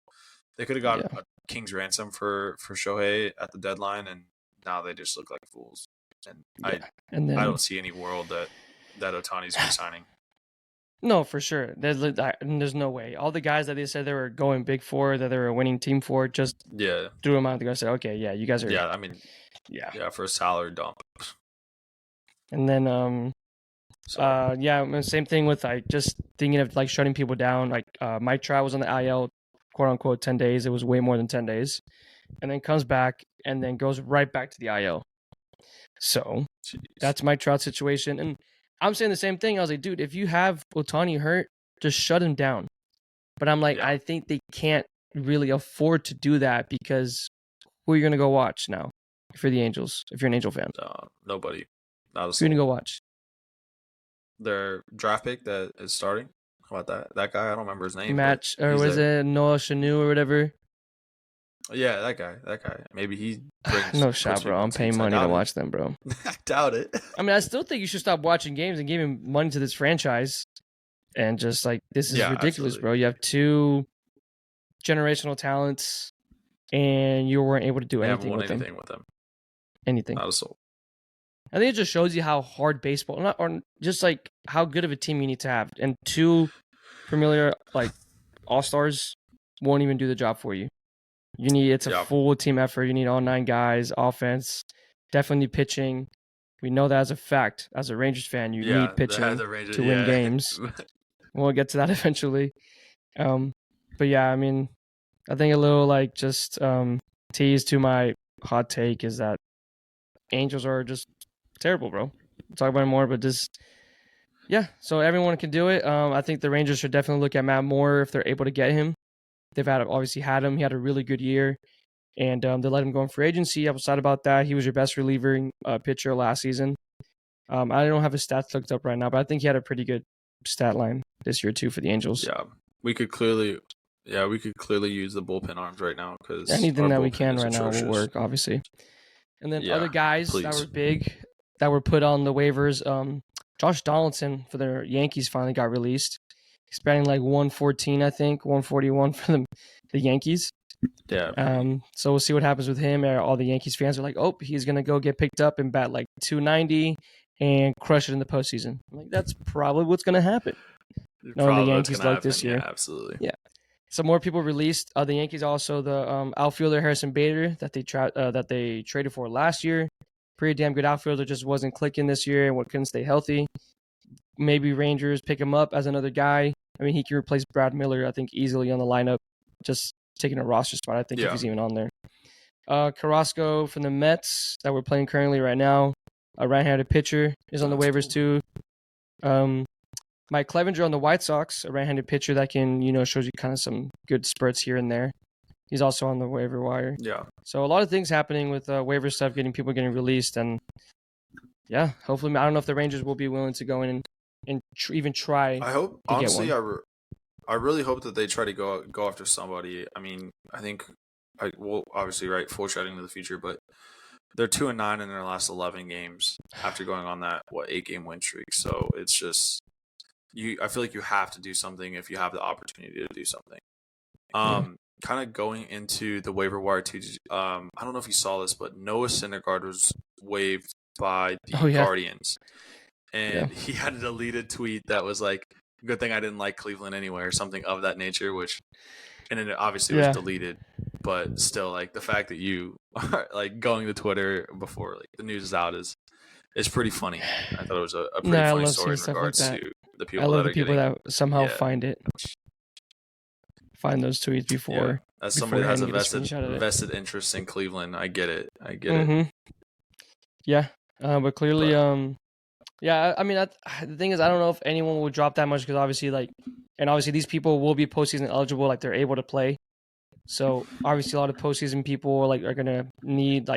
they could have got a king's ransom for Shohei at the deadline, and now they just look like fools. And I don't see any world that Ohtani's resigning.
No, for sure. There's no way. All the guys that they said they were going big for, that they were a winning team for, just threw them out. They go say, okay, yeah, you guys are.
Yeah, I mean, for a salary dump.
And then same thing with like just thinking of like shutting people down. Like Mike Trout was on the IL, quote unquote, 10 days. It was way more than 10 days, and then comes back and then goes right back to the IL. So that's Mike Trout's situation, and I'm saying the same thing. I was like, dude, if you have Ohtani hurt, just shut him down. But I'm like, I think they can't really afford to do that because who are you gonna go watch now? If you're the Angels, if you're an Angel fan,
nobody. Not a
soul. Who are you gonna go watch?
Their draft pick that is starting. How about that guy? I don't remember his name.
Or was it Noah Chanu or whatever?
Yeah, that guy. Maybe he brings
no shot, bro. I'm paying money to watch them, bro.
I doubt it.
I mean, I still think you should stop watching games and giving money to this franchise. And just like, this is ridiculous, absolutely. Bro. You have two generational talents, and you weren't able to do anything with them. Anything.
Not a soul.
I think it just shows you how hard baseball, or just like how good of a team you need to have. And two familiar like all-stars won't even do the job for you. It's a full team effort. You need all 9 guys, offense, definitely need pitching. We know that as a fact. As a Rangers fan, you need pitching to win games. We'll get to that eventually. But yeah, I mean, I think a little like just tease to my hot take is that Angels are just terrible, bro. We'll talk about it more, but just so everyone can do it. I think the Rangers should definitely look at Matt Moore if they're able to get him. They've obviously had him. He had a really good year, and they let him go in free agency. I was sad about that. He was your best reliever pitcher last season. I don't have his stats looked up right now, but I think he had a pretty good stat line this year too for the Angels.
Yeah, we could clearly use the bullpen arms right now because
anything that we can right now will work, obviously. And then other guys that were big that were put on the waivers. Josh Donaldson for the Yankees finally got released. He's batting like 114, I think, 141 for the Yankees.
Yeah.
So we'll see what happens with him. All the Yankees fans are like, oh, he's going to go get picked up and bat like 290 and crush it in the postseason. I'm like, that's probably what's going to happen. Knowing the Yankees like this year.
Yeah, absolutely.
Yeah. Some more people released. The Yankees also, the outfielder Harrison Bader that they traded for last year. Pretty damn good outfielder, just wasn't clicking this year and couldn't stay healthy. Maybe Rangers pick him up as another guy. I mean, he can replace Brad Miller, I think, easily on the lineup, just taking a roster spot, I think, if he's even on there. Carrasco from the Mets that we're playing currently right now, a right-handed pitcher, is on the waivers too. Mike Clevenger on the White Sox, a right-handed pitcher that can, shows you kind of some good spurts here and there. He's also on the waiver wire.
Yeah.
So a lot of things happening with waiver stuff, people getting released, and yeah, hopefully, I don't know if the Rangers will be willing to go in and even try.
I hope,
to
honestly,
get one.
I really hope that they try to go after somebody. I mean, I think, well, obviously, right, foreshadowing to the future, but they're 2-9 in their last 11 games after going on that 8-game win streak. So it's just I feel like you have to do something if you have the opportunity to do something. Kind of going into the waiver wire too. I don't know if you saw this, but Noah Syndergaard was waived by the Guardians, and he had a deleted tweet that was like, "Good thing I didn't like Cleveland anyway," or something of that nature. And then it obviously was deleted, but still, like the fact that you are like going to Twitter before like the news is out is pretty funny. I thought it was a pretty funny story in regards to the people
that somehow find those tweets before.
Yeah. As somebody that has a vested interest in Cleveland, I get it. it.
Yeah, but clearly, yeah. I mean, the thing is, I don't know if anyone will drop that much because obviously these people will be postseason eligible, like they're able to play. So obviously, a lot of postseason people are gonna need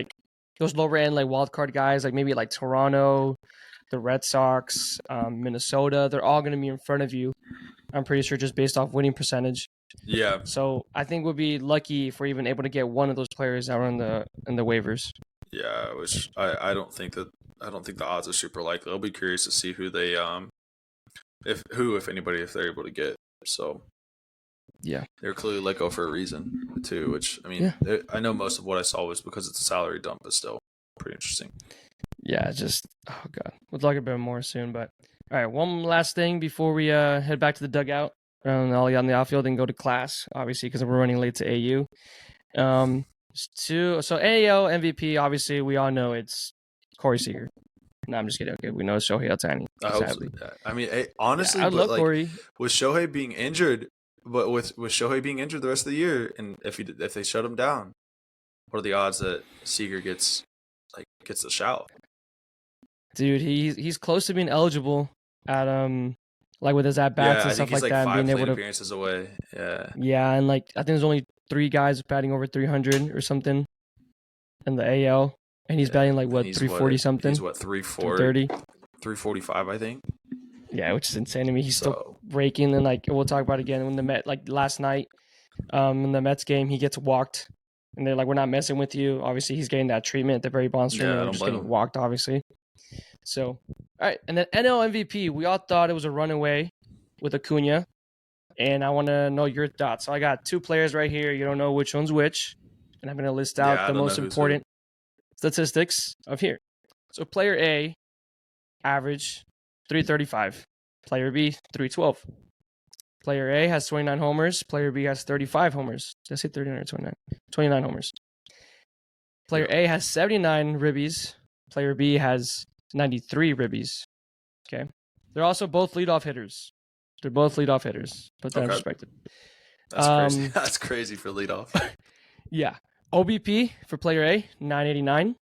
those lower end wild card guys, maybe Toronto, the Red Sox, Minnesota. They're all gonna be in front of you. I'm pretty sure just based off winning percentage.
Yeah.
So I think we'll be lucky if we're even able to get one of those players out in the waivers.
Yeah, which I don't think the odds are super likely. I'll be curious to see who they if anybody they're able to get. So
yeah,
they're clearly let go for a reason too. Which I mean, I know most of what I saw was because it's a salary dump, but still pretty interesting.
Yeah, just oh god, we'll talk a bit more soon. But all right, one last thing before we head back to the dugout and Ollie on the outfield and go to class, obviously because we're running late to AU. So AL MVP, obviously we all know it's Corey Seager. No, I'm just kidding. Okay, we know it's Shohei Ohtani.
I hope so. Yeah. I mean, honestly,
I love Corey.
With Shohei being injured, but with Shohei being injured the rest of the year, and if they shut him down, what are the odds that Seager gets the shout?
Dude, he's close to being eligible at with his at bats and stuff like that, and being able to
appearances away. Yeah.
Yeah, and I think there's only 3 guys batting over 300 or something in the AL, and he's batting 340 something.
He's 340, 345, I think.
Yeah, which is insane to me. He's still raking, and we'll talk about it again when the Met last night, in the Mets game, he gets walked, and they're we're not messing with you. Obviously, he's getting that treatment at the very bottom string. Yeah, just getting walked, obviously. So, all right, and then NL MVP, we all thought it was a runaway with Acuna, and I want to know your thoughts. So I got 2 players right here. You don't know which one's which, and I'm going to list out the most important statistics of here. So player A, average 335. Player B, 312. Player A has 29 homers. Player B has 35 homers. Did I say 39 or 29? 29 homers. Player A has 79 ribbies. Player B has 93 ribbies. Okay. They're also both leadoff hitters. Put that in perspective.
That's crazy. That's crazy for leadoff.
Yeah. OBP for player A, 989.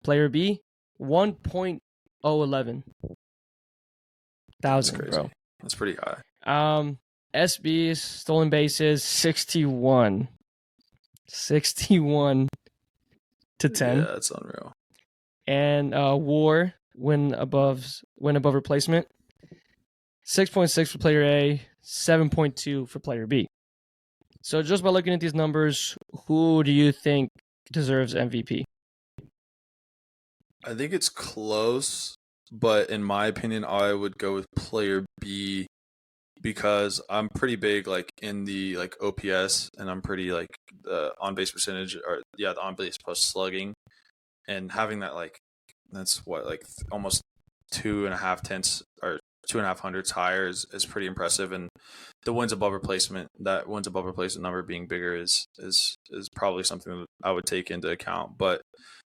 Player B, 1.011. Thousand, bro.
That's pretty high.
SB, stolen bases, 61. 61 to 10.
Yeah, that's unreal.
And WAR, win above replacement, 6.6 for player A, 7.2 for player B. So just by looking at these numbers, who do you think deserves MVP?
I think it's close, but in my opinion, I would go with player B because I'm pretty big in the OPS, and I'm pretty the on base percentage the on base plus slugging, and having that that's what almost 2.5 tenths or 2.5 hundredths higher is pretty impressive, and the wins above replacement number being bigger is probably something that I would take into account. But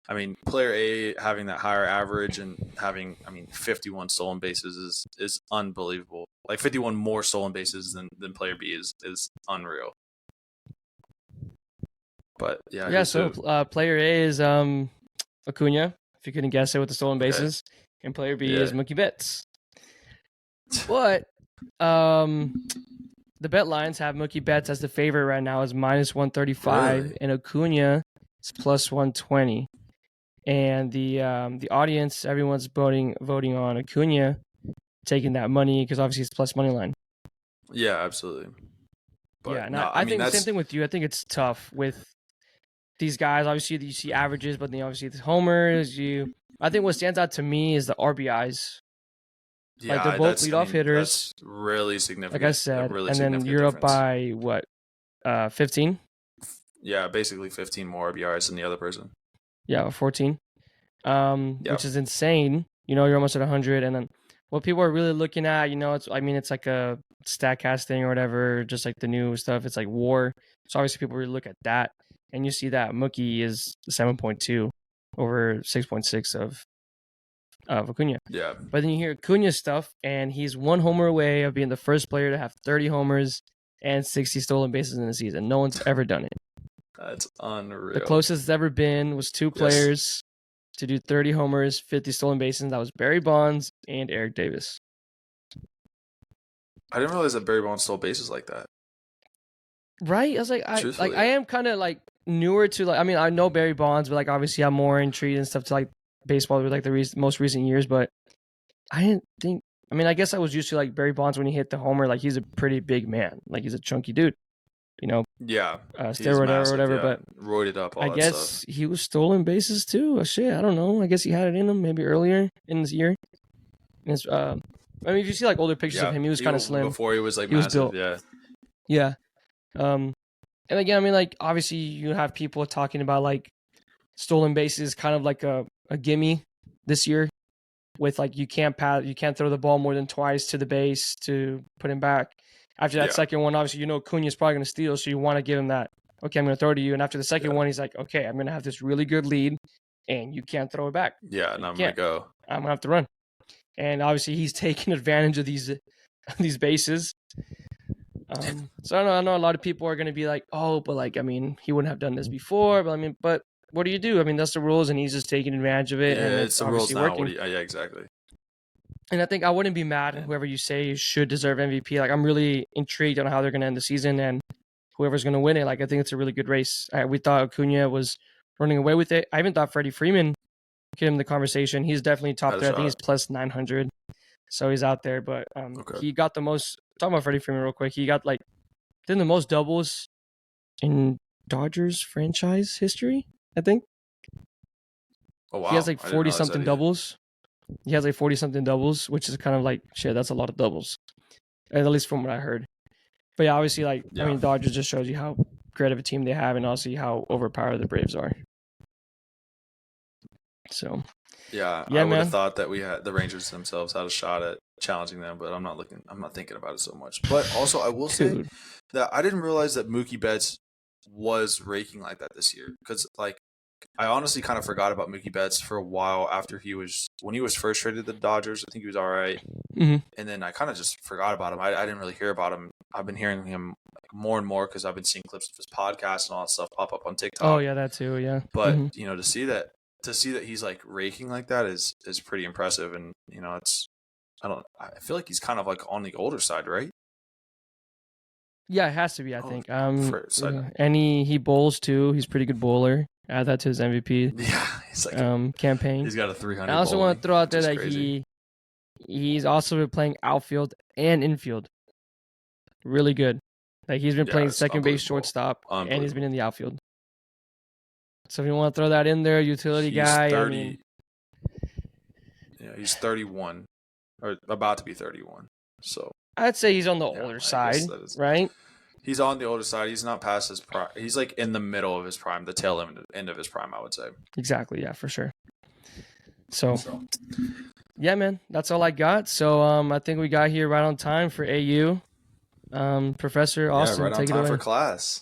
I mean, player A having that higher average and having 51 stolen bases is unbelievable. 51 more stolen bases than player B is unreal. But yeah.
So player A is Acuna, if you couldn't guess it with the stolen bases, and player B is Mookie Betts. But the bet lines have Mookie Betts as the favorite right now is -135,
Really?
and Acuna is +120. And the audience, everyone's voting on Acuna, taking that money because obviously it's plus money line.
Yeah, absolutely.
Yeah,
But
and
no, I
I
mean
think the same
that's
thing with you. I think it's tough with these guys. Obviously, you see averages, but then obviously the homers. I think what stands out to me is the RBIs. Like they're
yeah,
both leadoff hitters,
that's really
like I
significant. A
said,
really
and then
significant
you're up
difference.
by what, 15?
Yeah, basically 15 more RBIs than the other person.
Yeah, 14.
Yeah,
Which is insane. You're almost at 100, and then what people are really looking at, it's like a Statcast thing or whatever, just like the new stuff. It's like WAR. So obviously people really look at that, and you see that Mookie is 7.2 over 6.6 of Acuna.
yeah,
But then you hear Acuna's stuff, and he's one homer away of being the first player to have 30 homers and 60 stolen bases in a season. No one's ever done it.
that's
The
unreal.
closest it's ever been was two
Yes,
players to do 30 homers, 50 stolen bases. That was Barry Bonds and Eric Davis.
I didn't realize that Barry Bonds stole bases like that.
Right? I was like,
Truthfully,
I am kind of like newer to like. I mean, I know Barry Bonds, but like obviously I'm more intrigued and stuff to like baseball with like the most recent years. But I didn't think. I mean, I guess I was used to like Barry Bonds when he hit the homer. Like he's a pretty big man. Like he's a chunky dude.
yeah, he's
Steroid or
massive.
whatever.
Yeah,
But
roided up,
I
all that stuff.
guess he was stolen bases too. Oh, shit, I don't know. I guess he had it in him maybe earlier in this year. I mean, if you see like older pictures of
Yeah,
him, he was kind of slim.
before he was like
He was
massive.
built.
Yeah,
Yeah. And again, I mean, like obviously you have people talking about like stolen bases, kind of like a gimme this year, with like you can't throw the ball more than twice to the base to put him back. After that
Yeah.
second one, obviously Cunha's probably going to steal, so you want to give him that. Okay, I'm going to throw to you, and after the second
Yeah.
one, he's like, okay, I'm going to have this really good lead, and you can't throw it back.
Yeah, and I'm
Can't.
gonna go.
I'm gonna have to run. And obviously he's taking advantage of these bases. So I know a lot of people are gonna be like, oh, but like I mean, he wouldn't have done this before. But I mean, but what do you do? I mean, that's the rules, and he's just taking advantage of it,
Yeah,
and
it's
it's
the rules
obviously
now.
working.
Yeah, exactly.
And I think I wouldn't be mad at
Man.
whoever you say should deserve MVP. Like I'm really intrigued on how they're gonna end the season and whoever's gonna win it. Like I think it's a really good race. We thought Acuna was running away with it. I even thought Freddie Freeman get him the conversation. He's definitely top
Had a
there. I think he's
shot.
plus 900, so he's out there. But
Okay.
he got the most. Talking about Freddie Freeman real quick, he got like then the most doubles in Dodgers franchise history. I think
Oh wow.
he has like
I didn't
40
realize that
something
either.
doubles. He has like 40 something doubles, which is kind of like shit. That's a lot of doubles, at least from what I heard. But yeah, obviously, like
Yeah.
I mean, Dodgers just shows you how great of a team they have, and also how overpowered the Braves are. So
Yeah,
yeah,
I would
man.
have thought that the Rangers themselves had a shot at challenging them, but I'm not thinking about it so much. But also, I will say
Dude.
that I didn't realize that Mookie Betts was raking like that this year, because like I honestly kind of forgot about Mookie Betts for a while after when he was first traded to the Dodgers. I think he was all right,
Mm-hmm.
and then I kind of just forgot about him. I didn't really hear about him. I've been hearing him like more and more because I've been seeing clips of his podcast and all that stuff pop up on TikTok.
Oh yeah, that too. Yeah,
But to see that he's like raking like that is pretty impressive, and I feel like he's kind of like on the older side, right?
Yeah, it has to be. I think.
Side
And he bowls too. He's a pretty good bowler. Add that to his MVP
Yeah, he's like
campaign.
he's got a 300.
I also want to throw out there that
crazy.
he's also been playing outfield and infield. Really good. Like he's been playing
it's
second base,
unbelievable.
shortstop, and he's been in the outfield. So if you want to throw that in there, utility guy.
30,
I mean,
yeah, he's 31 or about to be 31. So
I'd say he's on the
Yeah,
older
I
side,
guess that is-
right?
he's on the older side. He's not past his prime. He's like in the middle of his prime, the tail end of his prime, I would say.
Exactly. Yeah, for sure. So yeah, man, that's all I got. So I think we got here right on time for AU. Professor Austin,
right on
take it
time
away.
for class.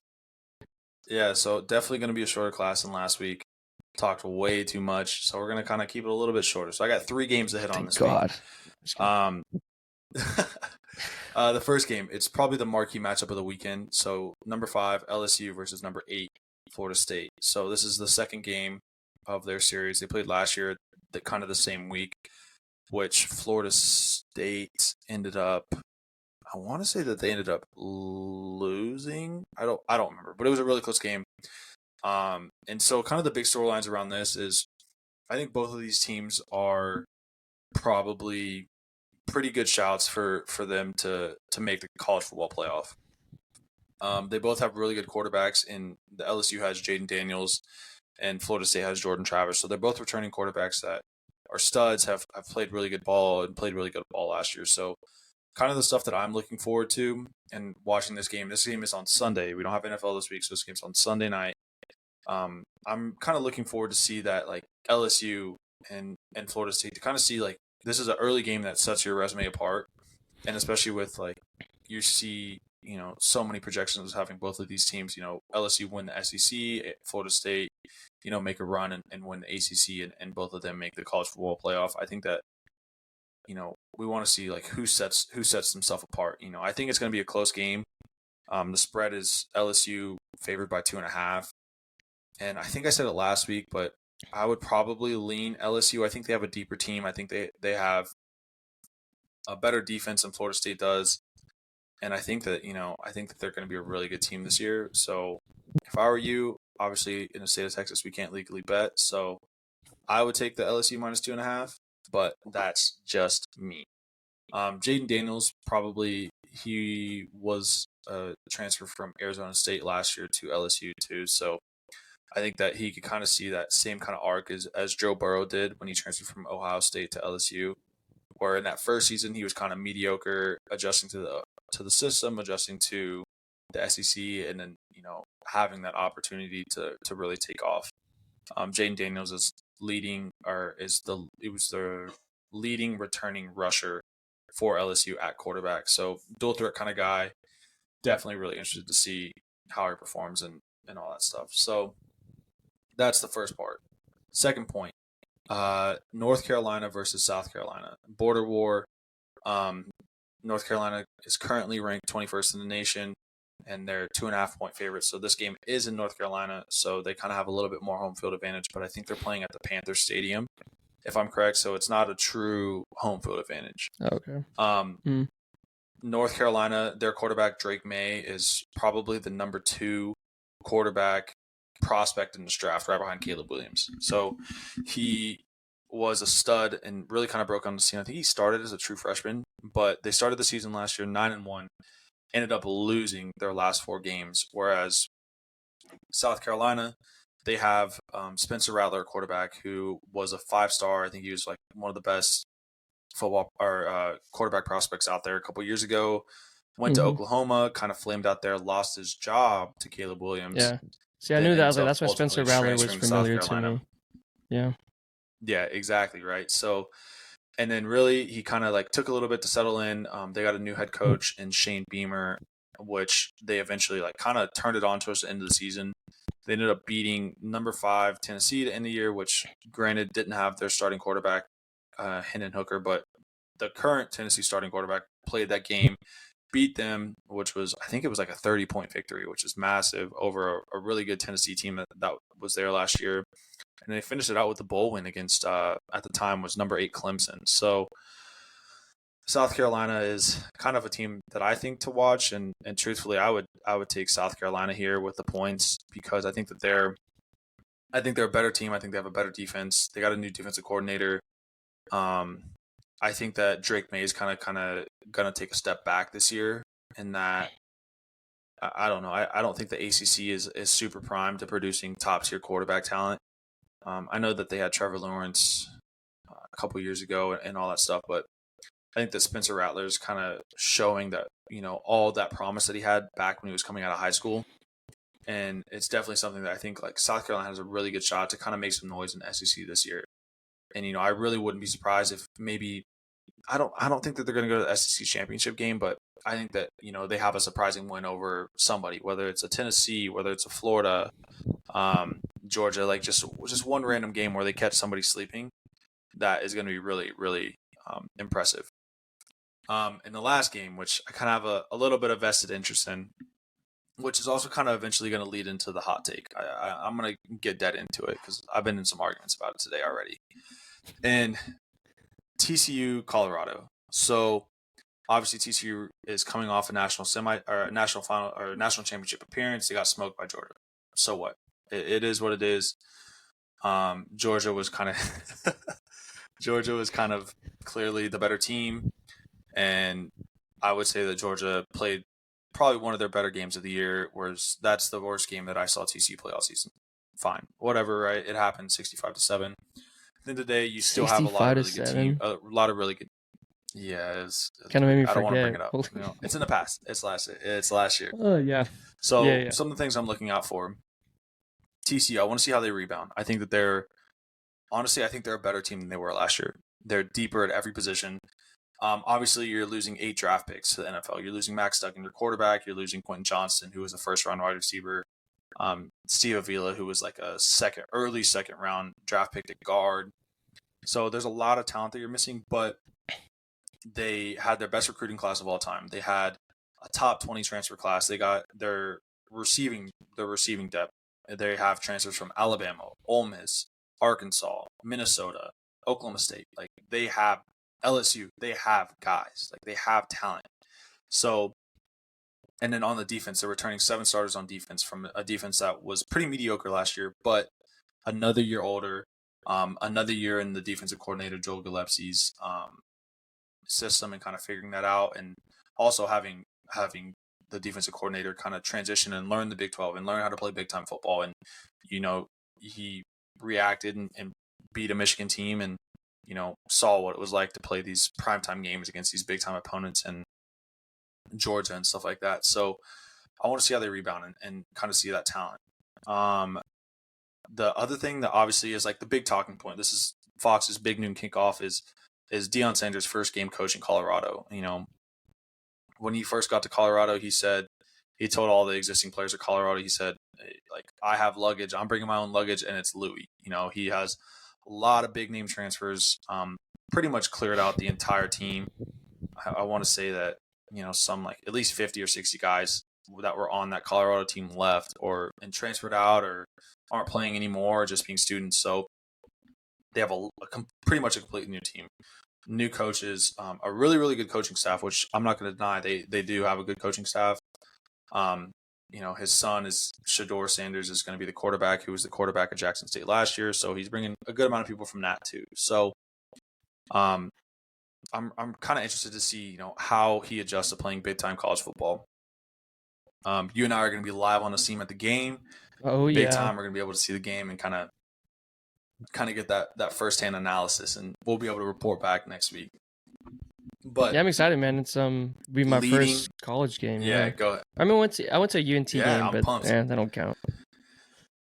Yeah, so definitely going to be a shorter class than last week. Talked way too much, so we're going to kind of keep it a little bit shorter. So I got 3 games to hit on this week. The first game, it's probably the marquee matchup of the weekend. So number 5 LSU versus number 8 Florida State. So this is the second game of their series. They played last year, kind of the same week. which Florida State ended up. I want to say that they ended up losing. I don't remember, but it was a really close game. And so kind of the big storylines around this is I think both of these teams are probably pretty good shouts for them to make the college football playoff. They both have really good quarterbacks. In the LSU has Jaden Daniels, and Florida State has Jordan Travis. So they're both returning quarterbacks that are studs, have played really good ball and played really good ball last year. So kind of the stuff that I'm looking forward to and watching this game. This game is on Sunday. We don't have NFL this week, so this game's on Sunday night. I'm kind of looking forward to see that like LSU and Florida State to kind of see like this is an early game that sets your resume apart, and especially with like you see so many projections having both of these teams. LSU win the SEC, Florida State make a run and win the ACC, and both of them make the college football playoff. I think that we want to see like who sets themselves apart. I think it's going to be a close game. The spread is LSU favored by 2.5. And I think I said it last week, but I would probably lean LSU. I think they have a deeper team. I think they have a better defense than Florida State does. And I think that, they're going to be a really good team this year. So if I were you, obviously in the state of Texas, we can't legally bet. So I would take the LSU minus 2.5, but that's just me. Jaden Daniels, probably he was a transfer from Arizona State last year to LSU too. So I think that he could kind of see that same kind of arc as Joe Burrow did when he transferred from Ohio State to LSU, where in that first season he was kind of mediocre, adjusting to the system, adjusting to the SEC, and then having that opportunity to really take off. Jaden Daniels is the leading returning rusher for LSU at quarterback. So dual threat kind of guy. Definitely really interested to see how he performs and all that stuff. So that's the first part. Second point, North Carolina versus South Carolina. Border war. North Carolina is currently ranked 21st in the nation, and they're 2.5-point favorites. So this game is in North Carolina, so they kind of have a little bit more home field advantage, but I think they're playing at the Panther Stadium, if I'm correct. So it's not a true home field advantage.
Okay.
North Carolina, their quarterback, Drake May, is probably the number 2 quarterback prospect in this draft, right behind Caleb Williams. So he was a stud and really kind of broke on the scene. I think he started as a true freshman, but they started the season last year 9-1, ended up losing their last 4 games. Whereas South Carolina, they have Spencer Rattler, quarterback, who was a 5-star. I think he was like one of the best football or quarterback prospects out there a couple years ago. Went to Oklahoma, kind of flamed out there, lost his job to Caleb Williams.
Yeah. See, I knew that. I was like, that's why Spencer Rattler was familiar to me. Yeah.
Yeah, exactly. Right. So, and then really he kind of like took a little bit to settle in. They got a new head coach in Shane Beamer, which they eventually like kind of turned it on towards the end of the season. They ended up beating number 5 Tennessee to end the year, which granted didn't have their starting quarterback, Hendon Hooker, but the current Tennessee starting quarterback played that game, beat them, which was, I think it was like a 30-point victory, which is massive over a really good Tennessee team that was there last year. And they finished it out with a bowl win against, at the time, was number 8 Clemson. So South Carolina is kind of a team that I think to watch, and truthfully, I would take South Carolina here with the points because I think that they're a better team. I think they have a better defense. They got a new defensive coordinator. I think that Drake May is kind of gonna take a step back this year, and that I don't know. I don't think the ACC is super primed to producing top tier quarterback talent. I know that they had Trevor Lawrence a couple years ago and all that stuff, but I think that Spencer Rattler is kind of showing that all that promise that he had back when he was coming out of high school, and it's definitely something that I think like South Carolina has a really good shot to kind of make some noise in the SEC this year. And I really wouldn't be surprised if maybe I don't think that they're going to go to the SEC championship game, but I think that they have a surprising win over somebody, whether it's a Tennessee, whether it's a Florida, Georgia, like just one random game where they catch somebody sleeping. That is going to be really, really impressive. In the last game, which I kind of have a little bit of vested interest in, which is also kind of eventually going to lead into the hot take. I'm going to get dead into it because I've been in some arguments about it today already. And TCU-Colorado. So obviously TCU is coming off a national championship appearance. They got smoked by Georgia. So what? It is what it is. Georgia was kind of clearly the better team, and I would say that Georgia played probably one of their better games of the year. Whereas that's the worst game that I saw TCU play all season. Fine, whatever, right? It happened, 65-7. At the end of the day, you still have a lot of really good team, a lot of really good. Yeah, it's
kind of made me
I don't want to bring
forget.
it up. It's in the past. It's last year.
Oh yeah.
So
Yeah.
some of the things I'm looking out for. TCU, I want to see how they rebound. I think they're a better team than they were last year. They're deeper at every position. Obviously, you're losing 8 draft picks to the NFL. You're losing Max Duggan, your quarterback. You're losing Quentin Johnston, who was a first-round wide receiver. Steve Avila, who was like a early second-round draft pick at guard. So there's a lot of talent that you're missing, but they had their best recruiting class of all time. They had a top 20 transfer class. They got their receiving depth. They have transfers from Alabama, Ole Miss, Arkansas, Minnesota, Oklahoma State. Like, they have LSU. They have guys. Like, they have talent. So, and then on the defense, they're returning 7 starters on defense from a defense that was pretty mediocre last year, but another year older, another year in the defensive coordinator Joel Gillespie's system and kind of figuring that out, and also having the defensive coordinator kind of transition and learn the Big 12 and learn how to play big time football. And, he reacted and beat a Michigan team and, saw what it was like to play these primetime games against these big time opponents and Georgia and stuff like that. So I want to see how they rebound and kind of see that talent. The other thing that obviously is like the big talking point, this is Fox's big noon kickoff, is Deion Sanders' first game coaching Colorado. When he first got to Colorado, he told all the existing players of Colorado, he said, like, I have luggage. I'm bringing my own luggage, and it's Louis. He has a lot of big name transfers, pretty much cleared out the entire team. I want to say that, some like at least 50 or 60 guys that were on that Colorado team left and transferred out or aren't playing anymore, just being students. So they have pretty much a completely new team. New coaches, a really, really good coaching staff, which I'm not going to deny. They do have a good coaching staff. His son is Shador Sanders is going to be the quarterback, who was the quarterback at Jackson State last year. So he's bringing a good amount of people from that too. So, I'm kind of interested to see, how he adjusts to playing big time college football. You and I are going to be live on the scene at the game.
Oh,
big time. We're going to be able to see the game and kind of get that firsthand analysis, and we'll be able to report back next week. But
yeah, I'm excited, man. It's be my first college game.
Yeah, go ahead.
I went to a UNT game, but
pumped.
That don't count.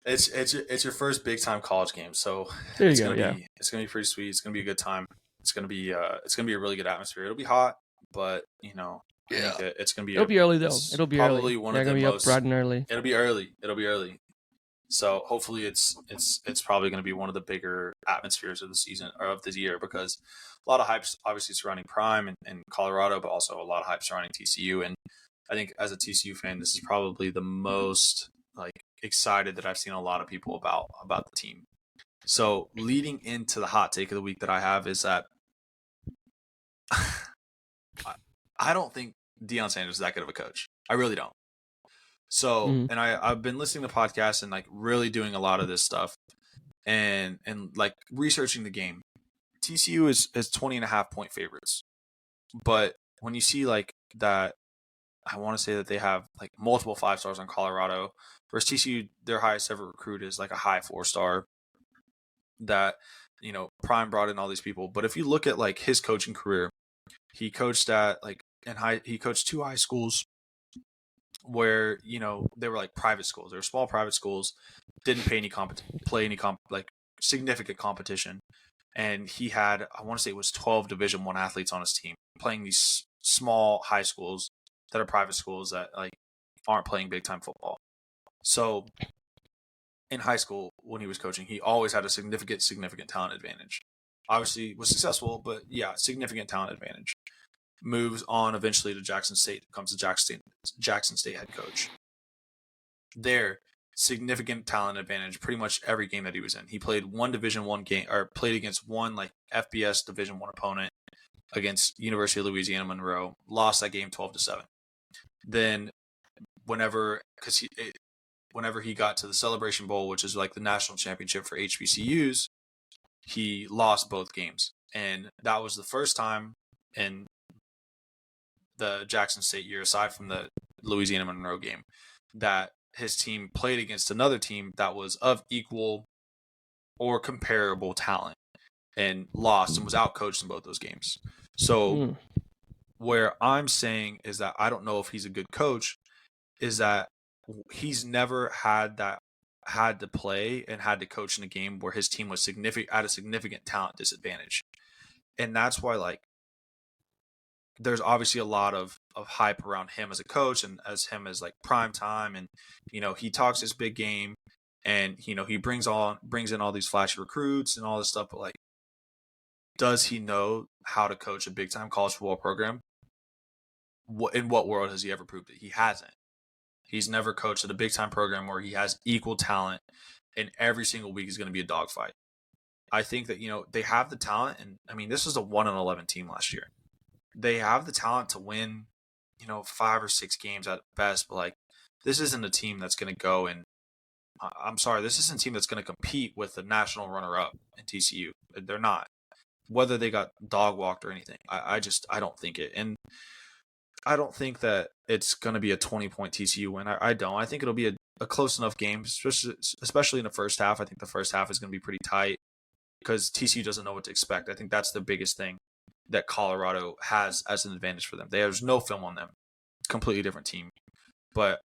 It's your first big time college game, so
it's
gonna be pretty sweet. It's gonna be a good time. It's gonna be a really good atmosphere. It'll be hot, but it's gonna be.
It'll be early though. It'll be
probably
early.
One of the
be
most
up bright and early.
It'll be early. So hopefully it's probably going to be one of the bigger atmospheres of the season or of the year, because a lot of hype obviously surrounding Prime and Colorado, but also a lot of hype surrounding TCU. And I think as a TCU fan, this is probably the most excited that I've seen a lot of people about the team. So leading into the hot take of the week that I have is that I don't think Deion Sanders is that good of a coach. I really don't. So, and I've been listening to podcasts and really doing a lot of this stuff and researching the game. TCU is 20.5 point favorites. But when you see that, I want to say that they have multiple 5-stars on Colorado, versus TCU, their highest ever recruit is a high 4-star that, Prime brought in all these people. But if you look at his coaching career, he coached at he coached 2 high schools where they were private schools. They were small private schools, didn't play any significant competition, and he had, I want to say it was 12 Division I athletes on his team playing these small high schools that are private schools that aren't playing big time football. So in high school when he was coaching, he always had a significant talent advantage. Obviously was successful, but yeah, significant talent advantage. Moves on eventually to Jackson State, becomes the Jackson State head coach. There, significant talent advantage pretty much every game that he was in. He played one Division I game, or played against one like FBS Division I opponent against University of Louisiana Monroe, lost that game 12-7. Then whenever he got to the Celebration Bowl, which is like the national championship for HBCUs, he lost both games. And that was the first time in the Jackson State year, aside from the Louisiana Monroe game, that his team played against another team that was of equal or comparable talent and lost and was outcoached in both those games. So where I'm saying is that I don't know if he's a good coach is that he's never had to play and had to coach in a game where his team was at a significant talent disadvantage. And that's why, like, there's obviously a lot of hype around him as a coach and as him as like prime time. And, he talks this big game and, he brings in all these flashy recruits and all this stuff. But like, does he know how to coach a big time college football program? In what world has he ever proved it? He hasn't. He's never coached at a big time program where he has equal talent and every single week is going to be a dogfight. I think that, they have the talent. And I mean, this was a 1-11 team last year. They have the talent to win, 5 or 6 games at best. But like, this isn't a team that's going to go and this isn't a team that's going to compete with the national runner up in TCU. They're not. Whether they got dog walked or anything, I don't think it. And I don't think that it's going to be a 20-point TCU win. I don't. I think it'll be a close enough game, especially in the first half. I think the first half is going to be pretty tight because TCU doesn't know what to expect. I think that's the biggest thing that Colorado has as an advantage for them. There's no film on them. Completely different team. But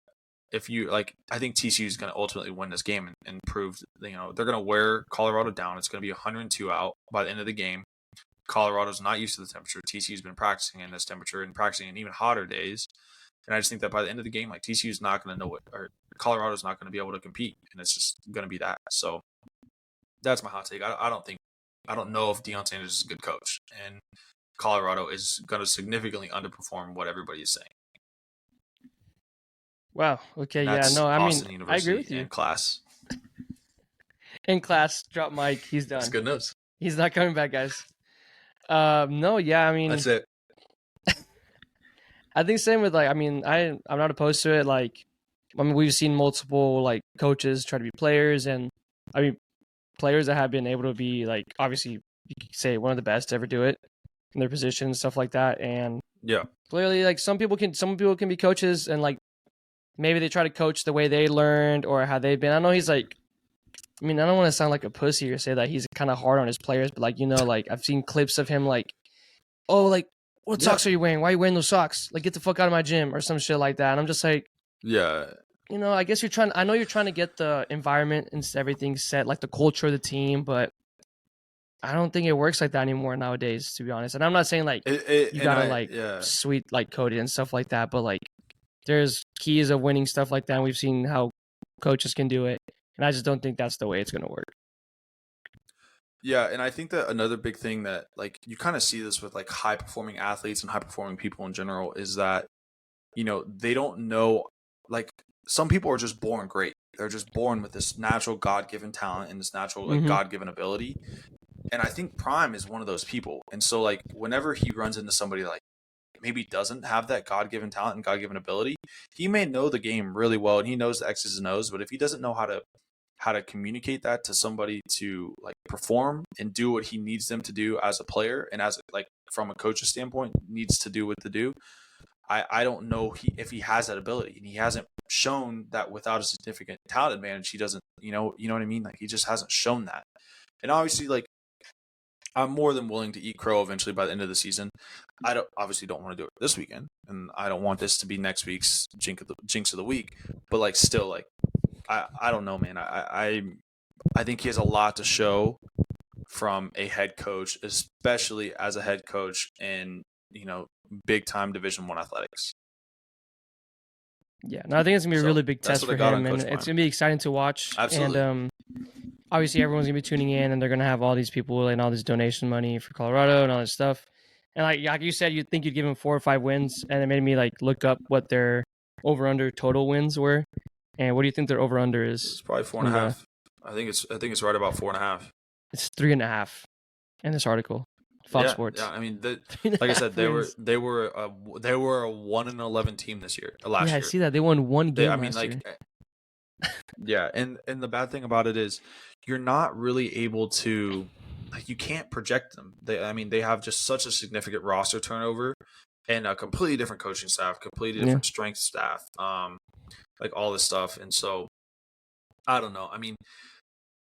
if you I think TCU is going to ultimately win this game and prove, they're going to wear Colorado down. It's going to be 102 out by the end of the game. Colorado's not used to the temperature. TCU's been practicing in this temperature and practicing in even hotter days. And I just think that by the end of the game, TCU's not going to know or Colorado's not going to be able to compete. And it's just going to be that. So that's my hot take. I don't know if Deion Sanders is a good coach. And Colorado is going to significantly underperform what everybody is saying.
Wow. Okay.
That's
yeah. No. I
Austin
mean,
University
I agree with you.
in class.
In class, drop mic. He's done.
That's good news.
He's not coming back, guys. No. Yeah. I mean,
That's it.
I think same with I'm not opposed to it. We've seen multiple coaches try to be players, and players that have been able to be obviously you could say one of the best to ever do it in their position, stuff like that. And
yeah,
clearly some people can be coaches and maybe they try to coach the way they learned or how they've been. I know he's I don't want to sound like a pussy or say that he's kind of hard on his players, but I've seen clips of him what socks are you wearing? Why are you wearing those socks? Get the fuck out of my gym or some shit like that. And I'm just
yeah.
I guess I know you're trying to get the environment and everything set, the culture of the team, but I don't think it works like that anymore nowadays, to be honest. And I'm not saying you gotta sweet code it and stuff like that, but there's keys of winning stuff like that. And we've seen how coaches can do it. And I just don't think that's the way it's going to work.
Yeah, and I think that another big thing that you kind of see this with high performing athletes and high performing people in general is that they don't know, some people are just born great. They're just born with this natural God-given talent and this natural God-given ability. And I think Prime is one of those people. And so whenever he runs into somebody maybe doesn't have that God-given talent and God-given ability, he may know the game really well and he knows the X's and O's, but if he doesn't know how to communicate that to somebody to perform and do what he needs them to do as a player and as from a coach's standpoint needs to do what to do, I don't know if he has that ability, and he hasn't shown that without a significant talent advantage. He doesn't, you know what I mean? He just hasn't shown that. And obviously, I'm more than willing to eat crow eventually by the end of the season. I obviously don't want to do it this weekend, and I don't want this to be next week's jinx of the week. But still, I don't know, man. I think he has a lot to show from a head coach, especially as a head coach in big time Division I athletics.
Yeah, no, I think it's gonna be a really big test for him, and it's gonna be exciting to watch.
Absolutely.
And obviously everyone's gonna be tuning in, and they're gonna have all these people and all this donation money for Colorado and all this stuff. And like you said, you'd think you'd give them 4 or 5 wins, and it made me look up what their over under total wins were. And what do you think their over under is?
It's probably 4.5. I think it's right about 4.5.
It's 3.5 in this article. Fox Sports.
Yeah. I mean, like
3.5
I said,
wins.
they were a 1-11 team this year, last
Yeah, I
year.
see that they won one game
I mean,
last year.
yeah, and the bad thing about it is you're not really able to, like, you can't project them. I mean, they have just such a significant roster turnover and a completely different coaching staff, completely different strength staff, like all this stuff. And so I don't know. I mean,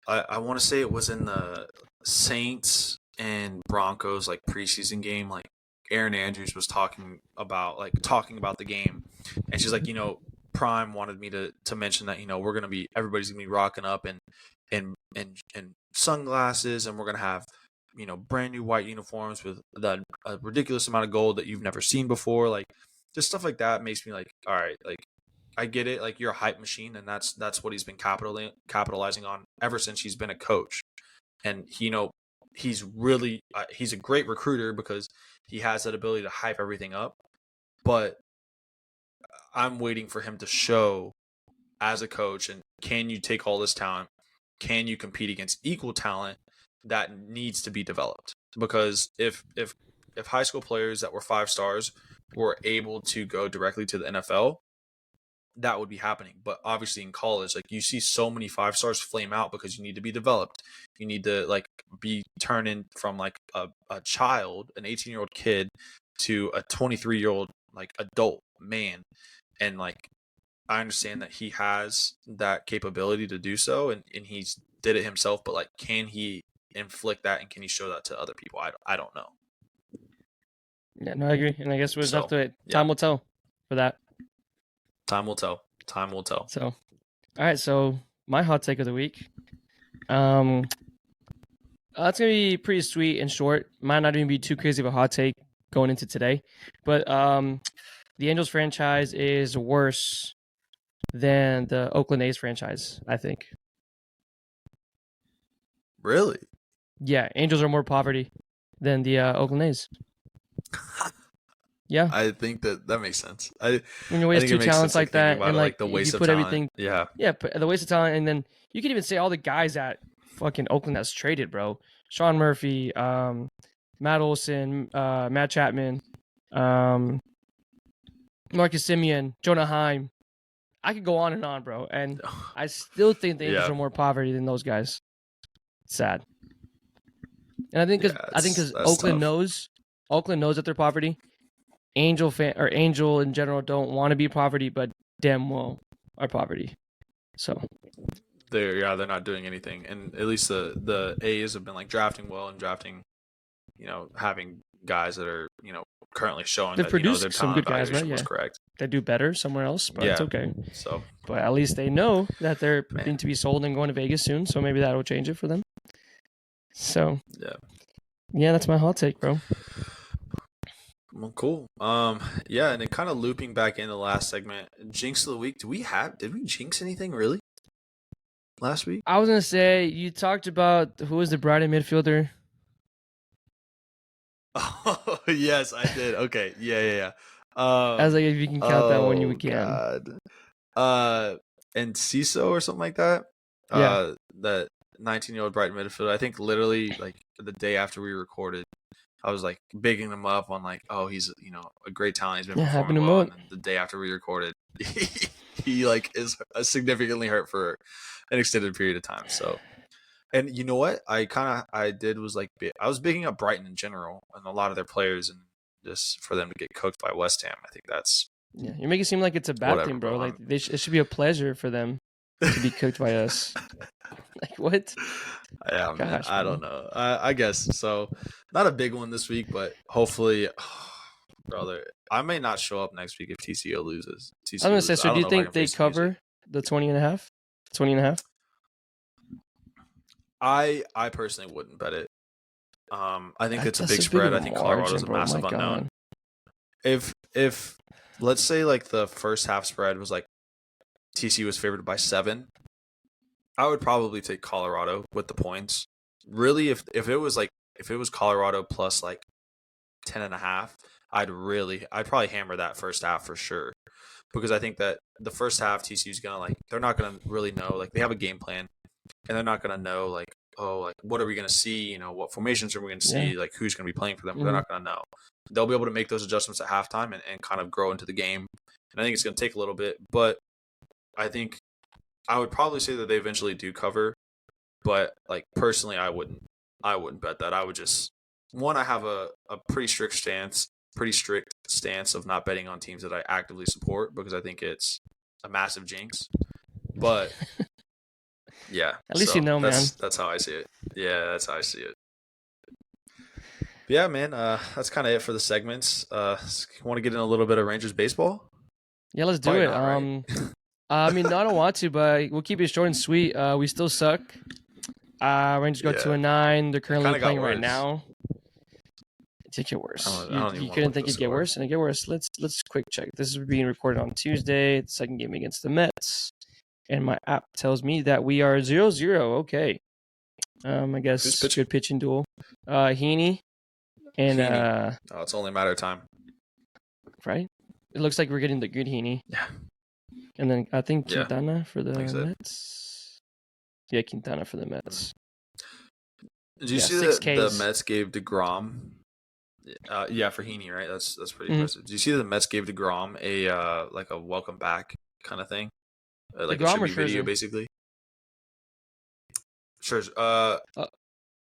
I want to say it was in the Saints and Broncos like preseason game. Like Aaron Andrews was talking about the game, and she's like, Prime wanted me to mention that everybody's gonna be rocking up and sunglasses, and we're gonna have brand new white uniforms with a ridiculous amount of gold that you've never seen before. Like just stuff like that makes me like, all right, like I get it. Like you're a hype machine, and that's what he's been capitalizing on ever since he's been a coach. And he's really he's a great recruiter because he has that ability to hype everything up. But I'm waiting for him to show as a coach, and can you take all this talent? Can you compete against equal talent that needs to be developed? Because if high school players that were 5 stars were able to go directly to the NFL, that would be happening. But obviously in college, like you see so many 5 stars flame out because you need to be developed. You need to like be turning from like a child, an 18-year-old kid, to a 23-year-old like adult man. And like I understand that he has that capability to do so, and he's did it himself, but like can he inflict that, and can he show that to other people? I don't know.
Yeah, no, I agree. And I guess we'll just have to wait. Time will tell for that.
Time will tell.
So, all right. So my hot take of the week, it's gonna be pretty sweet and short. Might not even be too crazy of a hot take going into today, but the Angels franchise is worse than the Oakland A's franchise, I think.
Really?
Yeah, Angels are more poverty than the Oakland A's. Yeah,
I think that makes sense.
When you waste 2 talents like that, and like
the waste
you
of
put
talent.
everything,
yeah,
the waste of talent, and then you can even say all the guys that fucking Oakland has traded, bro. Sean Murphy, Matt Olson, Matt Chapman, Marcus Semien, Jonah Heim. I could go on, bro. And I still think the Angels are more poverty than those guys. It's sad. And I think because Oakland knows that they're poverty. Angel in general don't want to be poverty, but damn well are poverty. So
they're not doing anything, and at least the A's have been like drafting well and drafting, having guys that are currently showing
they've produced
their
some good guys, right?
was correct.
They do better somewhere else, but it's okay.
So,
but at least they know that they're going to be sold and going to Vegas soon, so maybe that'll change it for them. So yeah, that's my hot take, bro.
Well, cool. Yeah, and then kind of looping back in the last segment, Jinx of the week. Did we jinx anything really last week?
I was gonna say you talked about who was the Brighton midfielder.
Oh yes, I did. Okay, yeah.
I was like, if you can count that one, you can.
God. And CISO or something like that.
Yeah.
That 19-year-old Brighton midfielder. I think literally like the day after we recorded, I was like bigging him up on like, oh, he's a great talent. He's been performing well. And then the day after we recorded, he like is significantly hurt for an extended period of time. So, and you know what? I was bigging up Brighton in general and a lot of their players, and just for them to get cooked by West Ham, I think that's
you make it seem like it's a bad thing, bro. Like it should be a pleasure for them to be cooked by us. Like what?
Yeah, man, I don't know. I guess so. Not a big one this week, but hopefully, brother, I may not show up next week if TCU loses.
I was gonna say, so do you think they cover the 20.5? 20.5?
I personally wouldn't bet it. I think it's a big spread. I think Colorado's a massive unknown. If let's say like the first half spread was like TCU was favored by 7, I would probably take Colorado with the points. Really, if it was Colorado plus like 10.5, I'd probably hammer that first half for sure. because I think that the first half TCU's gonna they're not gonna really know, they have a game plan and they're not gonna know what are we gonna see, what formations are we gonna see,
Yeah.
who's gonna be playing for them.
Mhm.
They're not gonna know. They'll be able to make those adjustments at halftime and kind of grow into the game. And I think it's gonna take a little bit, but I think I would probably say that they eventually do cover. But personally, I wouldn't bet that. I would just I have a pretty strict stance of not betting on teams that I actively support because I think it's a massive jinx. But yeah,
At least you know, man.
That's how I see it. Yeah, that's how I see it. But yeah, man. That's kind of it for the segments. Want to get in a little bit of Rangers baseball?
Yeah, let's do
Probably
it.
not, right?
I mean, no, I don't want to, but we'll keep it short and sweet. We still suck. Rangers go 2-9. They're currently playing right now. It did get worse. You couldn't think it'd get worse, and it get worse. Let's quick check. This is being recorded on Tuesday, the second game against the Mets, and my app tells me that we are 0-0. Okay. I guess good pitching duel. Heaney and
it's only a matter of time.
Right? It looks like we're getting the good Heaney.
Yeah.
And then I think Quintana for the Mets. Yeah, Quintana for the Mets.
Did you see that the Mets gave DeGrom? Yeah, for Heaney, right? That's pretty impressive. Did you see that the Mets gave DeGrom a welcome back kind of thing? Like a tribute video, basically. Scherzer.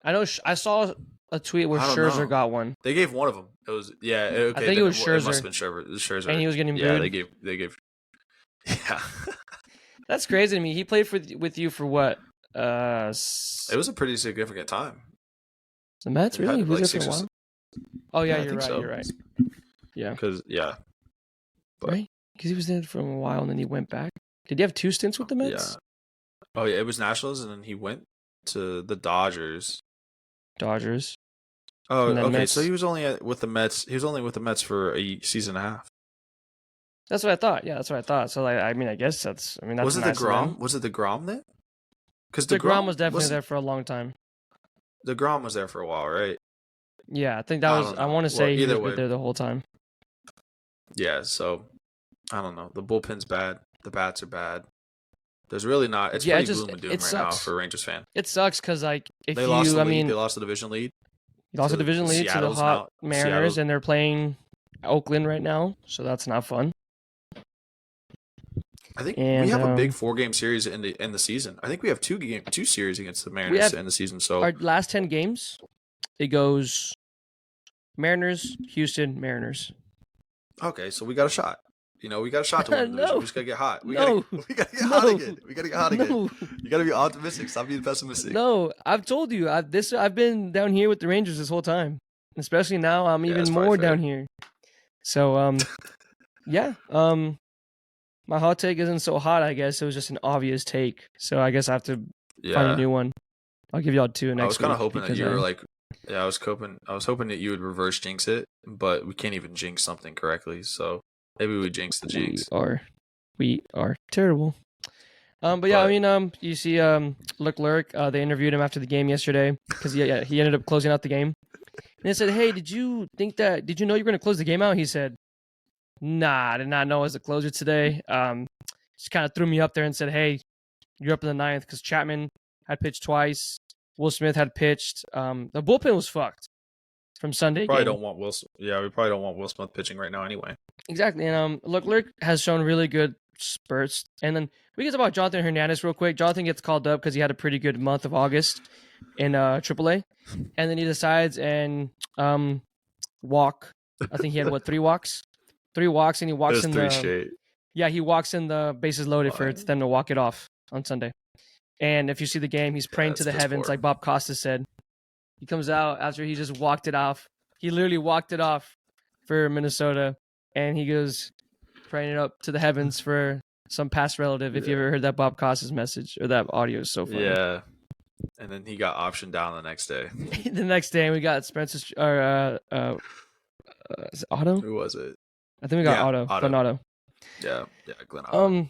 I know. I saw a tweet where Scherzer got one.
They gave one of them. It was okay.
I think it was Scherzer.
It must have been Scherzer.
And he was getting booed.
Yeah, they gave. Yeah.
That's crazy to me. He played with you for what?
It was a pretty significant time.
The Mets really? He was there for a while. Oh yeah, you're right.
So.
You're right. Yeah.
Because
right? Because he was there for a while and then he went back. Did he have 2 stints with the Mets?
Yeah. Oh yeah, it was Nationals and then he went to the Dodgers.
Oh,
okay. Mets. So he was only with the Mets. He was only with the Mets for a season and a half.
That's what I thought. Yeah, that's what I thought. So I guess that's.
Was it DeGrom? Was it DeGrom then? Because
DeGrom was definitely there for a long time.
DeGrom was there for a while, right?
Yeah, I think that was. I want to say he was there the whole time.
Yeah, so I don't know. The bullpen's bad. The bats are bad. There's really not. It's pretty gloom and doom right now for a Rangers fan.
It sucks because if
they lost the lead, they lost the division lead.
They lost the division lead to the hot Mariners, and they're playing Oakland right now, so that's not fun.
I think we have a big 4-game series in the season. I think we have 2 series against the Mariners in the season. So
our last 10 games, it goes Mariners, Houston, Mariners.
Okay, so we got a shot. We got a shot to win the division. We just gotta get hot. We gotta get hot again. You gotta be optimistic. Stop being pessimistic.
No, I've told you. I've been down here with the Rangers this whole time. Especially now, I'm even more down here. So, yeah. My hot take isn't so hot. I guess it was just an obvious take. So I guess I have to find a new one. I'll give y'all 2 next week.
I was kind of hoping that you were I was hoping that you would reverse jinx it, but we can't even jinx something correctly. So maybe we jinx the jinx.
We are terrible. But yeah, you see, Leclerc, they interviewed him after the game yesterday because he ended up closing out the game. And they said, "Hey, did you know you were going to close the game out?" He said, "Nah, I did not know I was the closer today. Just kind of threw me up there and said, hey, you're up in the 9th because Chapman had pitched twice. Will Smith had pitched. The bullpen was fucked from Sunday.
Probably don't want Will. Yeah, we probably don't want Will Smith pitching right now anyway. Exactly.
And Leclerc has shown really good spurts. And then we can talk about Jonathan Hernandez real quick. Jonathan gets called up because he had a pretty good month of August in AAA. And then he decides and walk. I think he had 3 walks? 3 walks, and he walks in he walks in the bases loaded for them to walk it off on Sunday. And if you see the game, he's praying to the heavens, like Bob Costas said. He comes out after he just walked it off. He literally walked it off for Minnesota, and he goes praying it up to the heavens for some past relative. If you ever heard that Bob Costas message or that audio, is so funny.
Yeah. And then he got optioned down the next day.
The next day, we got Spencer Otto.
Who was it?
I think we got Glenn Otto.
Yeah, Glenn Otto.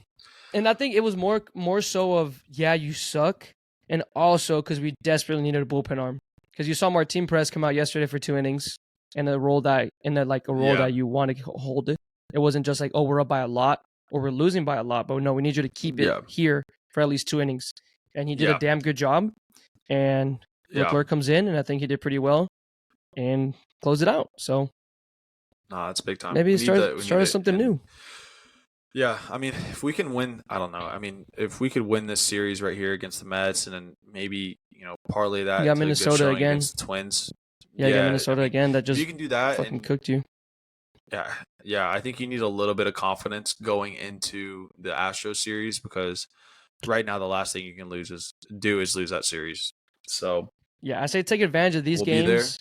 And I think it was more so of you suck, and also because we desperately needed a bullpen arm. Because you saw Martin Perez come out yesterday for 2 innings in a role that that you want to hold it. It wasn't just like, oh, we're up by a lot. or we're losing by a lot, but no, we need you to keep it here for at least 2 innings. And he did a damn good job. And Leclerc comes in, and I think he did pretty well and closed it out. So,
no, that's big time.
Maybe start something new.
Yeah, I mean, if we can win, I don't know. I mean, if we could win this series right here against the Mets, and then maybe parlay that.
You got Minnesota again.
Against the Twins.
Yeah, you got Minnesota again. That just
you can do that
fucking cooked you.
Yeah. I think you need a little bit of confidence going into the Astros series, because right now the last thing you can lose is lose that series. So
yeah, I say take advantage of these games.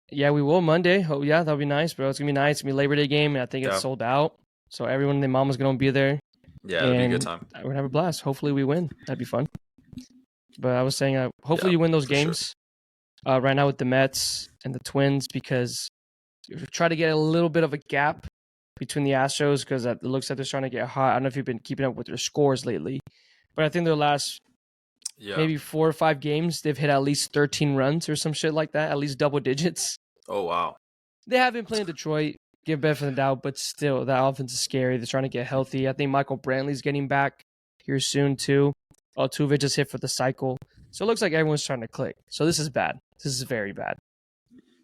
Yeah, we will Monday. Oh yeah, that'll be nice, bro. It's gonna be nice. It's gonna be Labor Day game, and I think it's sold out. So everyone and their mama's gonna be there.
Yeah, it'll be a good time.
We're gonna have a blast. Hopefully we win. That'd be fun. But I was saying, hopefully you win those games. Sure. Right now with the Mets and the Twins, because try to get a little bit of a gap between the Astros, because it looks like they're trying to get hot. I don't know if you've been keeping up with their scores lately, but I think their last maybe 4 or 5 games, they've hit at least 13 runs or some shit like that, at least double digits.
Oh, wow.
They have been playing Detroit, give benefit of the doubt, but still, that offense is scary. They're trying to get healthy. I think Michael Brantley's getting back here soon, too. Altuve just hit for the cycle. So it looks like everyone's trying to click. So this is bad. This is very bad.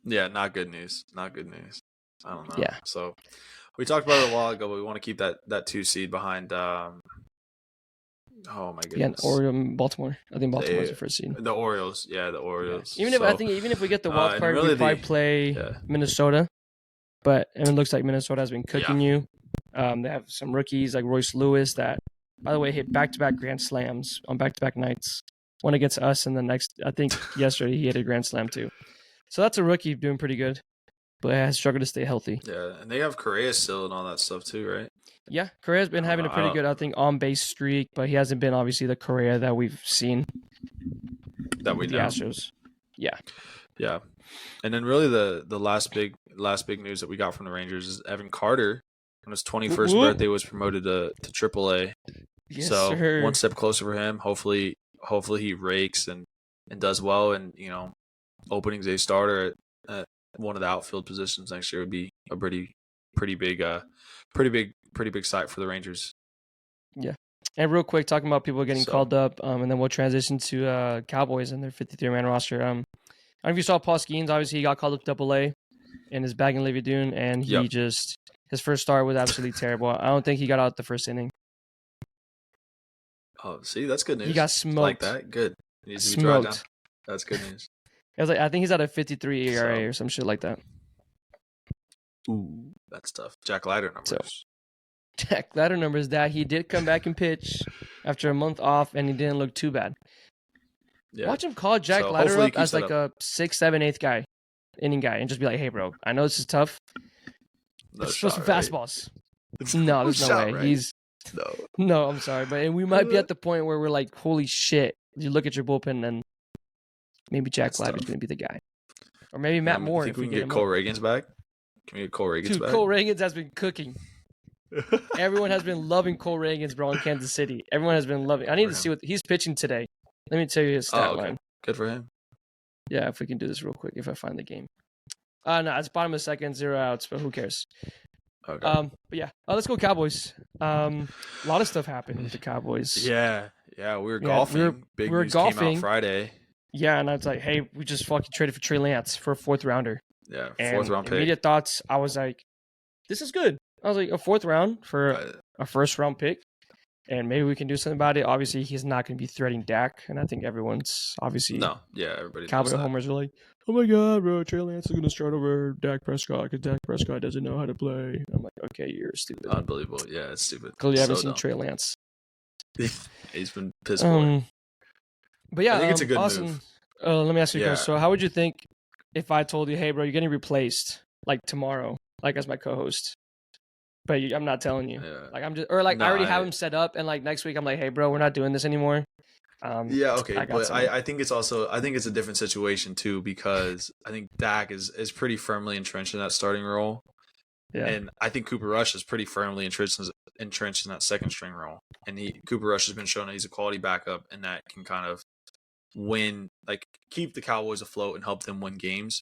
Yeah, not good news. Not good news. I don't know.
Yeah.
So we talked about it a while ago, but we want to keep that 2 seed behind. Oh my goodness.
Yeah, Baltimore. I think Baltimore's the first seed.
The Orioles. Yeah, the Orioles.
Yeah. Even if we get the wild card, we probably play Minnesota. But it looks like Minnesota has been cooking you. They have some rookies like Royce Lewis that, by the way, hit back-to-back grand slams on back-to-back nights. One against us, and the next, I think yesterday he hit a grand slam too. So that's a rookie doing pretty good, but has struggled to stay healthy.
Yeah, and they have Correa still and all that stuff too, right?
Yeah, Correa's been having a pretty good, I think, on-base streak, but he hasn't been obviously the Correa that we've seen.
That we know.
The Astros. Yeah.
Yeah. And then really the last big news that we got from the Rangers is Evan Carter, on his 21st birthday, was promoted to AAA.
Yes,
so
sir.
One step closer for him. Hopefully he rakes and does well, and opening day starter at one of the outfield positions next year would be a pretty big sight for the Rangers.
Yeah. And real quick, talking about people getting called up, and then we'll transition to Cowboys and their 53-man roster. I don't know if you saw Paul Skeens. Obviously, he got called up AA in his bag in Levidoon, and he his first start was absolutely terrible. I don't think he got out the first inning.
Oh, see, that's good news.
He got smoked.
Like that, good. He needs to be dried down. That's good news.
I think he's at a 53 ERA or some shit like that.
Ooh, that's tough. Jack Leiter numbers.
Jack Leiter numbers that he did come back and pitch after a month off, and he didn't look too bad. Yeah. Watch him call Jack Leiter up as like a 6th, 7th, 8th inning guy, and just be like, "Hey, bro, I know this is tough. Let's throw some fastballs." No, there's no way. Right? No, I'm sorry, but we might be at the point where we're like, "Holy shit!" You look at your bullpen, and maybe Jack Leiter's going to be the guy, or maybe Matt Moore.
Think we can get Cole Reagans back? Can we get Cole Reagans back?
Cole Reagans has been cooking. Everyone has been loving Cole Reagans, bro, in Kansas City. Everyone has been loving. I need to see what he's pitching today. Let me tell you his stat line.
Good for him.
Yeah, if we can do this real quick, if I find the game. No, it's bottom of the second, 0 outs, but who cares?
Okay.
But yeah, let's go Cowboys. A lot of stuff happened with the Cowboys.
Yeah, we were golfing. Big news came out Friday.
Yeah, and I was like, hey, we just fucking traded for Trey Lance for a 4th rounder.
Yeah, 4th round pick.
Immediate thoughts, I was like, this is good. I was like, a 4th round for a 1st round pick, and maybe we can do something about it. Obviously, he's not going to be threatening Dak, and I think everyone's obviously
everybody.
Cowboy homers are like, oh my god, bro, Trey Lance is going to start over Dak Prescott because Dak Prescott doesn't know how to play. I'm like, okay, you're stupid.
Unbelievable. Yeah, it's stupid.
Clearly, haven't seen Trey Lance.
He's been pissed poor.
But yeah,
I think it's a good
Austin,
move.
Let me ask you guys. So, how would you think if I told you, hey, bro, you're getting replaced like tomorrow, like as my co-host? But I'm not telling you. Yeah. Like I'm just, or like I already have him set up, and like next week I'm like, hey, bro, we're not doing this anymore.
But I think it's a different situation too, because I think Dak is pretty firmly entrenched in that starting role. Yeah. And I think Cooper Rush is pretty firmly entrenched in that second string role. And Cooper Rush has been shown that he's a quality backup and that can kind of win, like keep the Cowboys afloat and help them win games.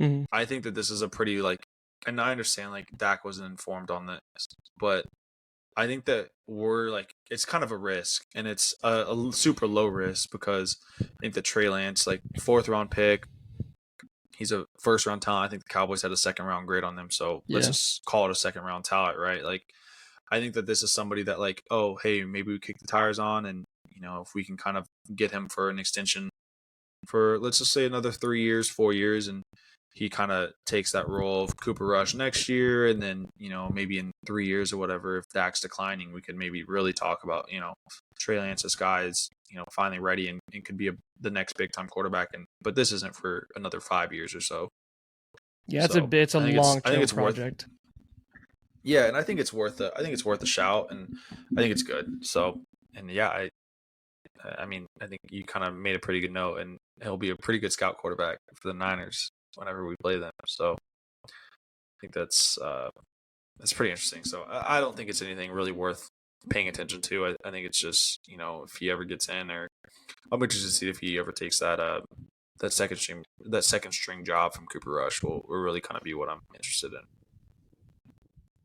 Mm-hmm. I think that this is a pretty and I understand Dak wasn't informed on this, but I think that we're like it's kind of a risk, and it's a super low risk because I think that Trey Lance, like 4th-round pick, he's a first-round talent. I think the Cowboys had a second-round grade on them, so let's
Yeah.
just call it a second-round talent, right? Like, I think that this is somebody that like, oh, hey, maybe we kick the tires on, and if we can kind of get him for an extension for let's just say another 3 years, 4 years, and he kind of takes that role of Cooper Rush next year, and then maybe in 3 years or whatever, if Dak's declining, we could maybe really talk about Trey Lance, this guy is finally ready and could be the next big time quarterback, but this isn't for another 5 years or so.
Yeah,
So
it's a long term
worth.
project.
Yeah, and I think it's worth a shout, and I think it's good. So, and yeah, I mean, I think you kind of made a pretty good note, and he'll be a pretty good scout quarterback for the Niners whenever we play them. So, I think that's pretty interesting. So, I don't think it's anything really worth paying attention to. I think it's just if he ever gets in, or I'm interested to see if he ever takes that second string job from Cooper Rush. Will really kind of be what I'm interested in.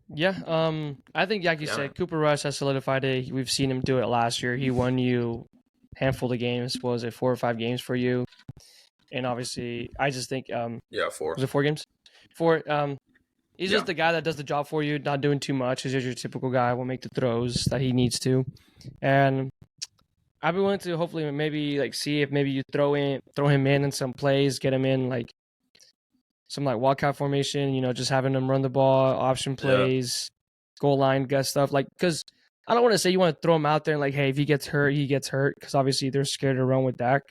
Yeah, I think like you said, Cooper Rush has solidified it. We've seen him do it last year. He won you a handful of games. What was it 4 or 5 games for you? And obviously, I just think
4.
Was it 4 games? 4. He's just the guy that does the job for you, not doing too much. He's just your typical guy. Will make the throws that he needs to, and I'd be willing to hopefully maybe like see if maybe you throw him in some plays, get him in like some like walkout formation, just having him run the ball, option plays, goal line, gut stuff. Like, because I don't want to say you want to throw him out there and like, hey, if he gets hurt, he gets hurt. Because obviously they're scared to run with Dak.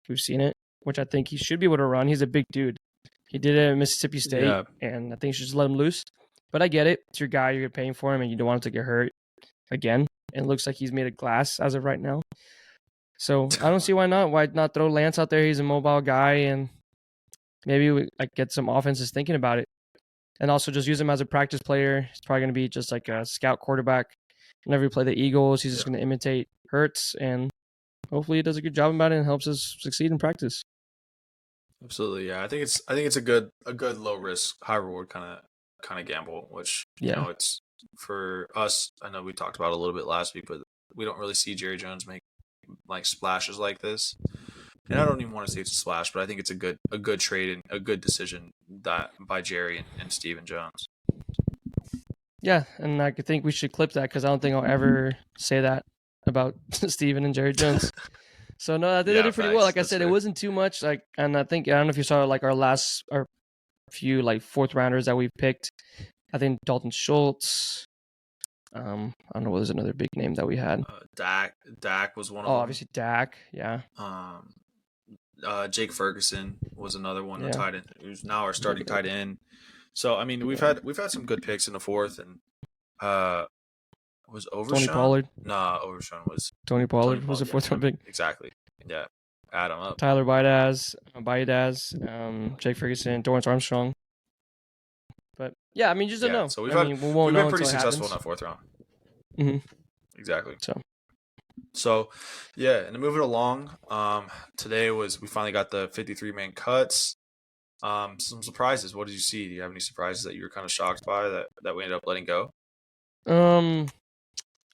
We've seen it, which I think he should be able to run. He's a big dude. He did it at Mississippi State, and I think you should just let him loose. But I get it. It's your guy. You're paying for him, and you don't want him to get hurt again. And it looks like he's made of glass as of right now. So I don't see why not. Why not throw Lance out there? He's a mobile guy, and maybe we get some offenses thinking about it. And also just use him as a practice player. He's probably going to be just like a scout quarterback. Whenever we play the Eagles, he's just going to imitate Hurts, and hopefully he does a good job about it and helps us succeed in practice.
Absolutely, yeah. I think it's a good low risk, high reward kind of gamble, which it's for us. I know we talked about it a little bit last week, but we don't really see Jerry Jones make like splashes like this. And I don't even want to say it's a splash, but I think it's a good trade and a good decision by Jerry and Stephen Jones.
Yeah, and I think we should clip that because I don't think I'll ever say that about Stephen and Jerry Jones. So no, I think they did pretty well. Like I said, it wasn't too much. And I don't know if you saw like our few like 4th rounders that we picked. I think Dalton Schultz. I don't know what was another big name that we had.
Dak was one of them.
Oh, obviously Dak, yeah.
Jake Ferguson was another one, the tight end, who's now our starting tight end. So I mean, we've had some good picks in the 4th, and was Overshown?
Tony Pollard?
Nah, Overshown was
Tony Pollard was a 4th round pick.
Exactly. Yeah, add him up.
Tyler Baidaz, Jake Ferguson, Dorrance Armstrong. But yeah, I mean, you just don't know.
So
we've been
pretty successful in that 4th round.
Mm-hmm.
Exactly. So, yeah, and moving along, today we finally got the 53-man cuts. Some surprises. What did you see? Do you have any surprises that you were kind of shocked by that we ended up letting go?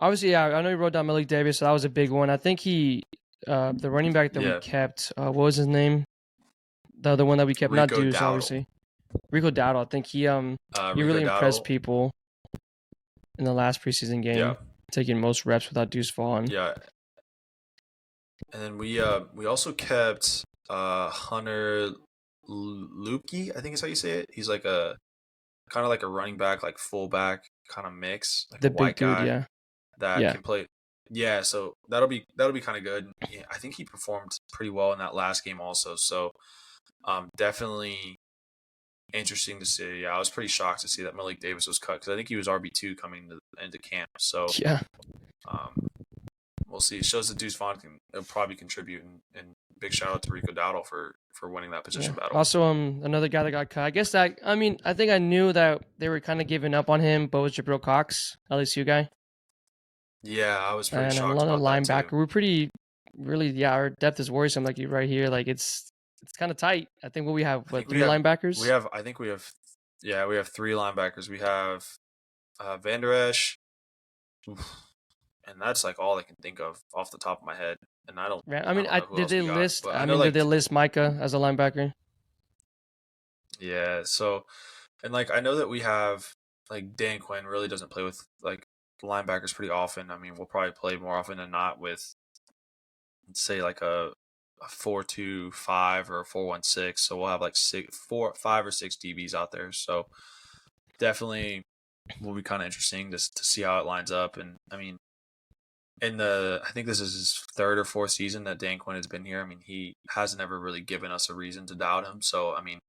Obviously, yeah, I know you wrote down Malik Davis, so that was a big one. I think the running back that we kept, what was his name? The other one that we kept, not Deuce, obviously. Rico Dowdle. I think he really impressed people in the last preseason game, taking most reps without Deuce Vaughn.
Yeah. And then we also kept Hunter Lupke, I think is how you say it. He's like a kind of like a running back, like fullback kind of mix, like
the
a white
big dude,
guy that can play. Yeah, so that'll be kind of good. Yeah, I think he performed pretty well in that last game also. So definitely interesting to see. Yeah, I was pretty shocked to see that Malik Davis was cut because I think he was RB2 coming into camp. So we'll see. It shows that Deuce Vaughn can probably contribute, and big shout out to Rico Dowdle for winning that position battle.
Also, another guy that got cut. I guess I think I knew that they were kind of giving up on him, but it was Jabril Cox, LSU guy.
Yeah, I was pretty shocked
about that. And another linebacker.
We're
our depth is worrisome. Like you right here, like it's kind of tight. I think we have 3 linebackers.
We have 3 linebackers. We have Van Der Esch, and that's like all I can think of off the top of my head. And
Yeah, I
I
mean,
don't know who
did
else
they
we got,
list?
but I
I
know
mean, did
like
they list Micah as a linebacker?
yeah. So and like I know that we have like Dan Quinn really doesn't play with like linebackers pretty often. I mean, we'll probably play more often than not with say like a 4-2-5 or a 4-1-6. So we'll have like 5 or 6 DBs out there. So definitely will be kind of interesting just to see how it lines up. And I mean, I think this is his third or fourth season that Dan Quinn has been here. I mean, he hasn't ever really given us a reason to doubt him. So I mean,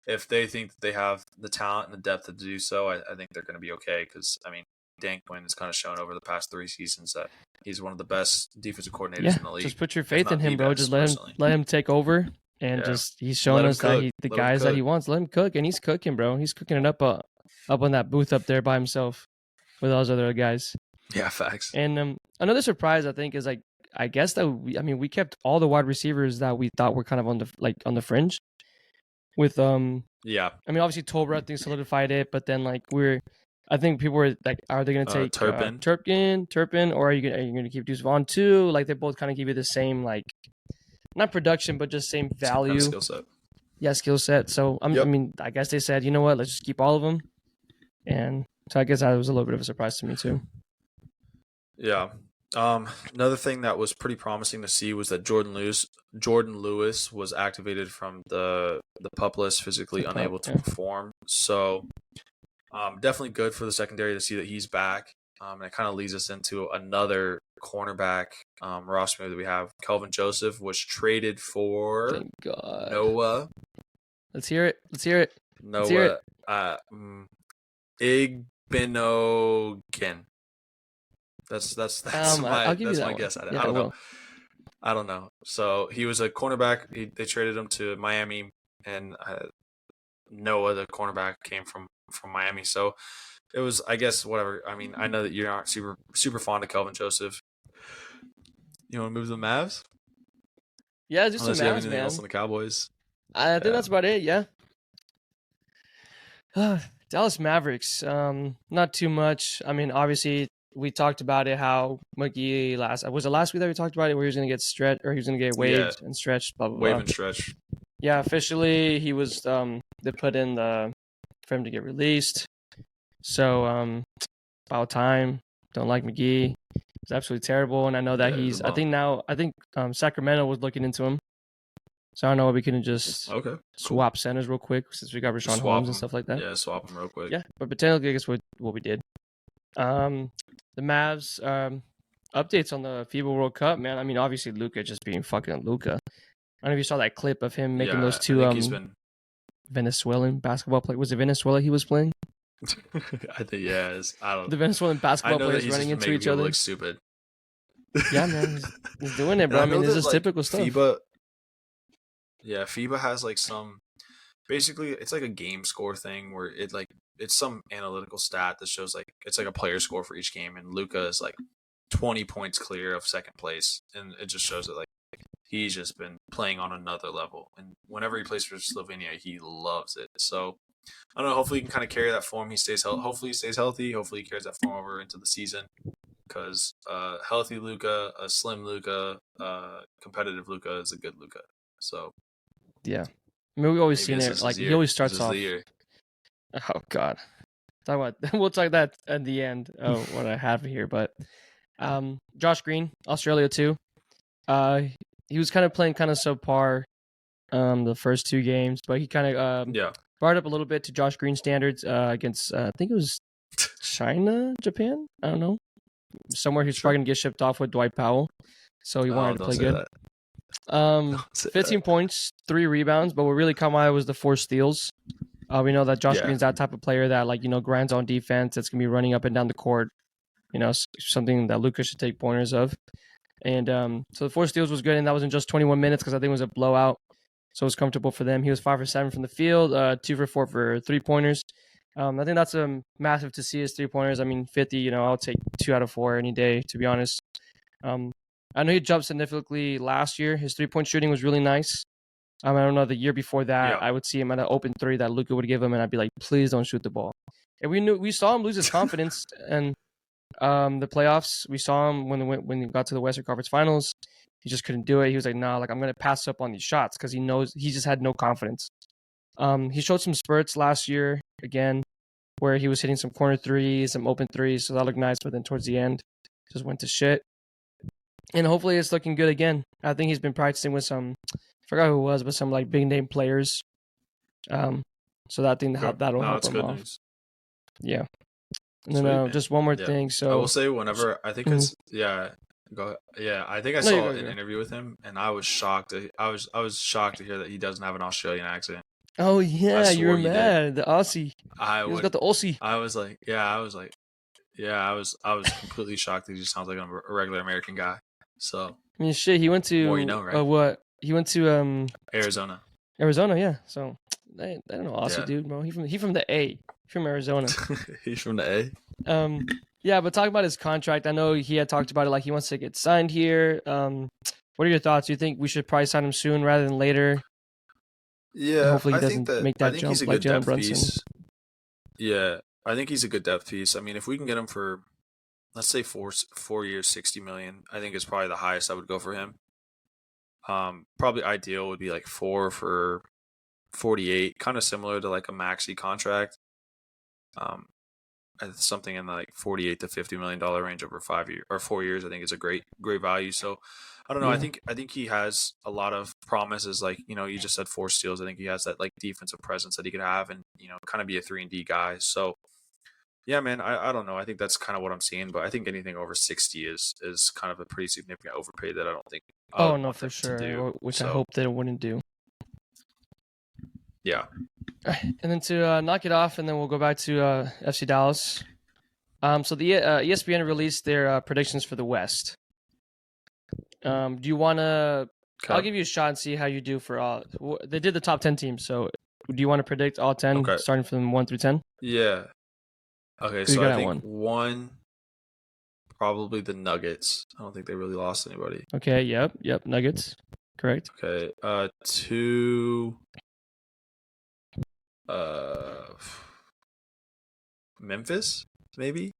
if they think that they have the talent and the depth to do so, I think they're going to be okay. Because I mean, Dan Quinn has kind of shown over the past 3 seasons that he's one of the best defensive coordinators
Yeah,
in the league,
just put your
if
faith in
not the
him, bro. Just
best, personally.
let him take over, and
Yeah,
just he's
let
showing
him
us that
cook.
the
Let him
guys that he
cook.
wants. Let him cook, and he's cooking, bro. He's cooking it up on that booth up there by himself with all those other guys.
Yeah, facts.
And another surprise I think is like I guess that we kept all the wide receivers that we thought were kind of on the fringe. With
Yeah,
I mean obviously Tolbert I think solidified it, but then like I think people were like, are they going to take Turpin, or are you going to keep Deuce Vaughn too? Like they both kind of give you the same like not production, but just same
same kind of
value.
skill set.
Yeah, skill set. So I
Yep.
mean, I guess they said, you know what, let's just keep all of them, and so I guess that was a little bit of a surprise to me too.
Yeah. Another thing that was pretty promising to see was that Jordan Lewis was activated from the PUP list, physically
The
unable
pup,
to
yeah.
perform. So definitely good for the secondary to see that he's back. And it kind of leads us into another cornerback roster that we have. Kelvin Joseph was traded for
Thank God.
Noah
Let's hear it. Let's hear it. Let's hear it.
Igbinogen. That's
I'll give you
my
that
guess
one.
at it.
Yeah,
I
I
don't know.
will.
I don't know. So he was a cornerback. They traded him to Miami, and Noah, the cornerback, came from Miami. So it was, I guess, whatever. I mean, I know that you're not super fond of Kelvin Joseph. You want to move to the Mavs?
Yeah, do some
Unless you have
Mavs,
anything
man.
else on the Cowboys.
I think that's about it. Yeah. Dallas Mavericks. Not too much. I mean, obviously, we talked about it. How McGee was it last week that we talked about it, where he was going to get stretched or he was going to get waived and stretched. Blah blah
Wave
blah.
and stretch.
Yeah, officially he was. They put in for him to get released. So about time. Don't like McGee. It's absolutely terrible, and I know that
Yeah,
I think Sacramento was looking into him. So I don't know if we couldn't just swap centers real quick since we got Rashawn Holmes and stuff like that.
Yeah, swap them real quick.
Yeah, but technically, I guess what we did. The Mavs updates on the FIBA World Cup, man. I mean, obviously Luka just being fucking Luka. I don't know if you saw that clip of him making those two Venezuelan basketball players. Was it Venezuela he was playing?
I think I don't.
The Venezuelan basketball players running into each other.
Look stupid.
Yeah, man, he's doing it, bro. I mean, this is typical stuff.
FIBA has like some. Basically, it's like a game score thing where it's some analytical stat that shows like it's like a player score for each game, and Luka is like 20 points clear of second place, and it just shows that like he's just been playing on another level, and whenever he plays for Slovenia, he loves it. So I don't know. Hopefully, he can kind of carry that form. Hopefully, he stays healthy. Hopefully, he carries that form over into the season. Because healthy Luka, a slim Luka, competitive Luka is a good Luka. So
yeah. I mean, we've always seen it. Like he always starts off. Oh God, we'll talk that at the end. Oh, what I have here, but Josh Green, Australia too. He was kind of playing kind of subpar, the first 2 games, but he kind of brought up a little bit to Josh Green standards against I think it was China, Japan. I don't know, somewhere he's probably gonna get shipped off with Dwight Powell, so he wanted to play good. 15 points, 3 rebounds, but what really caught my eye was the 4 steals. We know that Josh Green's that type of player that grinds on defense. That's gonna be running up and down the court. Something that Luka should take pointers of. And so the 4 steals was good, and that was in just 21 minutes because I think it was a blowout. So it was comfortable for them. He was 5 for 7 from the field, 2 for 4 for 3-pointers. I think that's massive to see his 3-pointers. I mean, 50. I'll take 2 out of 4 any day, to be honest. I know he jumped significantly last year. His 3-point shooting was really nice. I don't know, the year before that, I would see him at an open 3 that Luka would give him, and I'd be like, please don't shoot the ball. And we saw him lose his confidence, and The playoffs, we saw him when he got to the Western Conference Finals. He just couldn't do it. He was like, "Nah, like I'm gonna pass up on these shots," because he knows he just had no confidence. He showed some spurts last year again, where he was hitting some corner threes, some open threes, so that looked nice. But then towards the end, just went to shit. And hopefully, it's looking good again. I think he's been practicing with some, I forgot who it was, but some like big name players. So that thing that'll help
that's
him
good
off.
news.
Yeah. And then
Sweet,
just one more
Yeah.
thing. So
I will say, whenever I think it's go I think I
No, you
saw
go,
an
go.
interview with him, and I was shocked. I was shocked to hear that he doesn't have an Australian accent.
Oh yeah, you were
swore you did.
mad. The Aussie.
I
He was
would.
got the Aussie.
I was like, I was completely shocked that he just sounds like a regular American guy. So
I mean, shit. He went to
more you know, right?
what? He went to
Arizona.
Arizona. Yeah. So I don't know Aussie
Yeah.
dude, bro. He from the A. From Arizona.
He's from the A.
Yeah, but talking about his contract, I know he had talked about it like he wants to get signed here. What are your thoughts? Do you think we should probably sign him soon rather than later?
Yeah,
Hopefully he
I think
doesn't
that
make
I
that
think
jump
he's a
like
good
Jalen
depth
Brunson.
piece. Yeah, I think he's a good depth piece. I mean, if we can get him for, let's say 4 years, 60 million, I think is probably the highest I would go for him. Probably ideal would be like 4 for 48, kind of similar to like a maxi contract. Something in the like 48 to $50 million range over 5 years or 4 years, I think is a great value. So I don't know.
Yeah.
I think he has a lot of promises. Like, you just said 4 steals. I think he has that like defensive presence that he could have, and kind of be a 3-and-D guy. So yeah, man, I don't know. I think that's kind of what I'm seeing, but I think anything over 60 is kind of a pretty significant overpay that I don't think I
Oh
would
no,
want
for
them to
sure.
do.
Which I
So
hope that it wouldn't do.
yeah,
And then to knock it off, and then we'll go back to FC Dallas. So the ESPN released their predictions for the West. Do you want to? I'll give you a shot and see how you do for all. They did the top 10 teams, so do you want to predict all 10
Okay.
starting from 1 through 10?
Yeah. Okay,
Who you
so
got
I
at
think one, probably the Nuggets. I don't think they really lost anybody.
Okay. Yep. Nuggets. Correct.
Okay. 2. Memphis, maybe,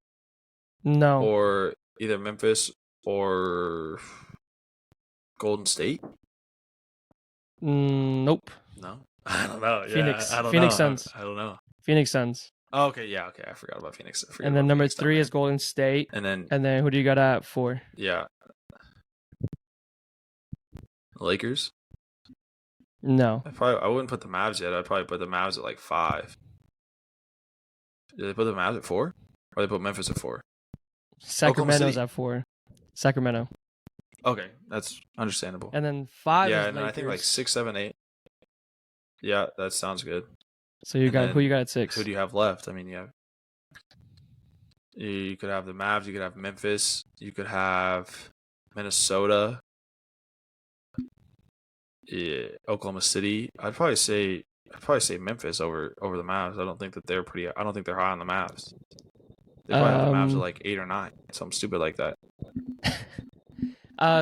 No.
or either Memphis or Golden State.
Nope.
No, I don't know.
Phoenix.
Yeah, I don't
Phoenix
know.
Suns.
I don't know.
Phoenix Suns.
Oh, okay, yeah, okay. I forgot about Phoenix.
And then number 3 is Golden State.
And then
who do you got at 4?
yeah, Lakers.
No.
I wouldn't put the Mavs yet. I'd probably put the Mavs at like 5. Did they put the Mavs at 4? Or they put Memphis at 4?
Sacramento's at 4. Sacramento.
Okay, that's understandable.
And then 5
Yeah,
is
and then I think like
Lakers.
6, 7, 8. Yeah, that sounds good.
So you
And
got
then
who you got at 6?
Who do you have left? I mean, you could have the Mavs, you could have Memphis, you could have Minnesota, Oklahoma City. I'd probably say Memphis over the Mavs. I don't think they're high on the Mavs. They probably have the Mavs at like 8 or 9, something stupid like that.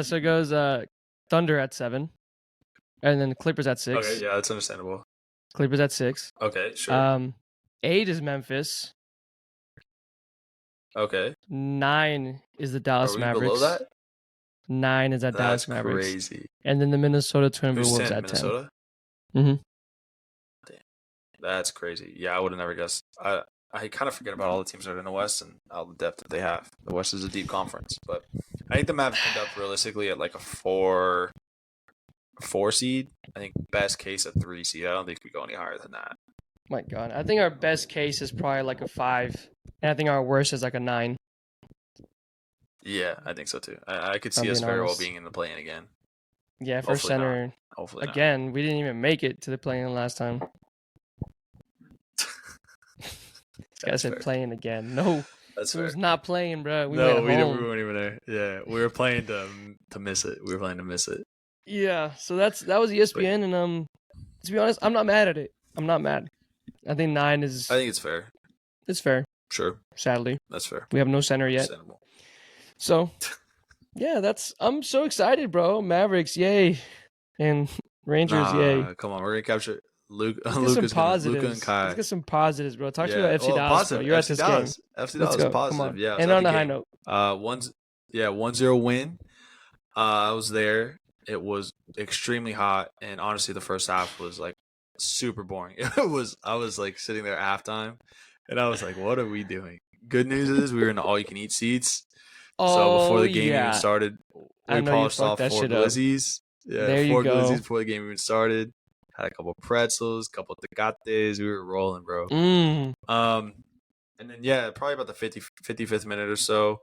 So it goes Thunder at 7, and then Clippers at 6.
Okay, yeah, that's understandable.
Clippers at 6.
Okay, sure.
8 is Memphis.
Okay.
9 is the Dallas
Are we
Mavericks.
below that?
9 is at Dallas
That's
Mavericks.
crazy.
And then the Minnesota
Who's
Timberwolves
10?
at
Minnesota?
10. Mm-hmm.
Damn. That's crazy. Yeah, I would have never guessed. I kind of forget about all the teams that are in the West and all the depth that they have. The West is a deep conference, but I think the Mavs end up realistically at like a 4 seed. I think best case a 3 seed. I don't think we go any higher than that.
My God, I think our best case is probably like a 5, and I think our worst is like a 9.
Yeah, I think so too. I could
I'm
see us
being
very well
honest.
being in the play-in again.
Yeah, for
Hopefully not.
center.
Hopefully not.
Again, we didn't even make it to the play-in last time. This guy said
fair.
playing again. No,
That's
it
fair.
was not playing, bro. We
No,
went
we
home.
weren't even there. Yeah, we were playing to miss it. We were playing to miss it.
Yeah, so that was ESPN, and to be honest, I'm not mad at it. I'm not mad. I think 9 is.
I think it's fair.
It's fair.
Sure,
Sadly,
that's fair.
we have no center yet.
Understandable.
So, yeah, I'm so excited, bro. Mavericks, yay, and Rangers, yay.
Come on, we're gonna capture. Luke,
Let's get some
Luca and
positives.
Kai.
Let's get some positives, bro. Talk to me
Yeah,
about FC Dallas,
positive.
bro. You're at
FC
this
Dallas.
game.
FC
Let's
Dallas
go. Come
positive.
on.
Yeah, I was
And
at
on
the
a high
game.
note.
1-0 win. I was there. It was extremely hot, and honestly, the first half was like super boring. I was like sitting there at halftime, and I was like, "What are we doing?" Good news is we were in the all-you-can-eat seats. So before
Oh
the game even
yeah.
started,
I
we
know you
polished
fucked
off
that
four
shit up.
glizzies. Yeah,
There you
four glizzies
go.
before the game even started. Had a couple pretzels, couple tecates. We were rolling, bro.
Mm.
And then yeah, probably about the 55th minute or so,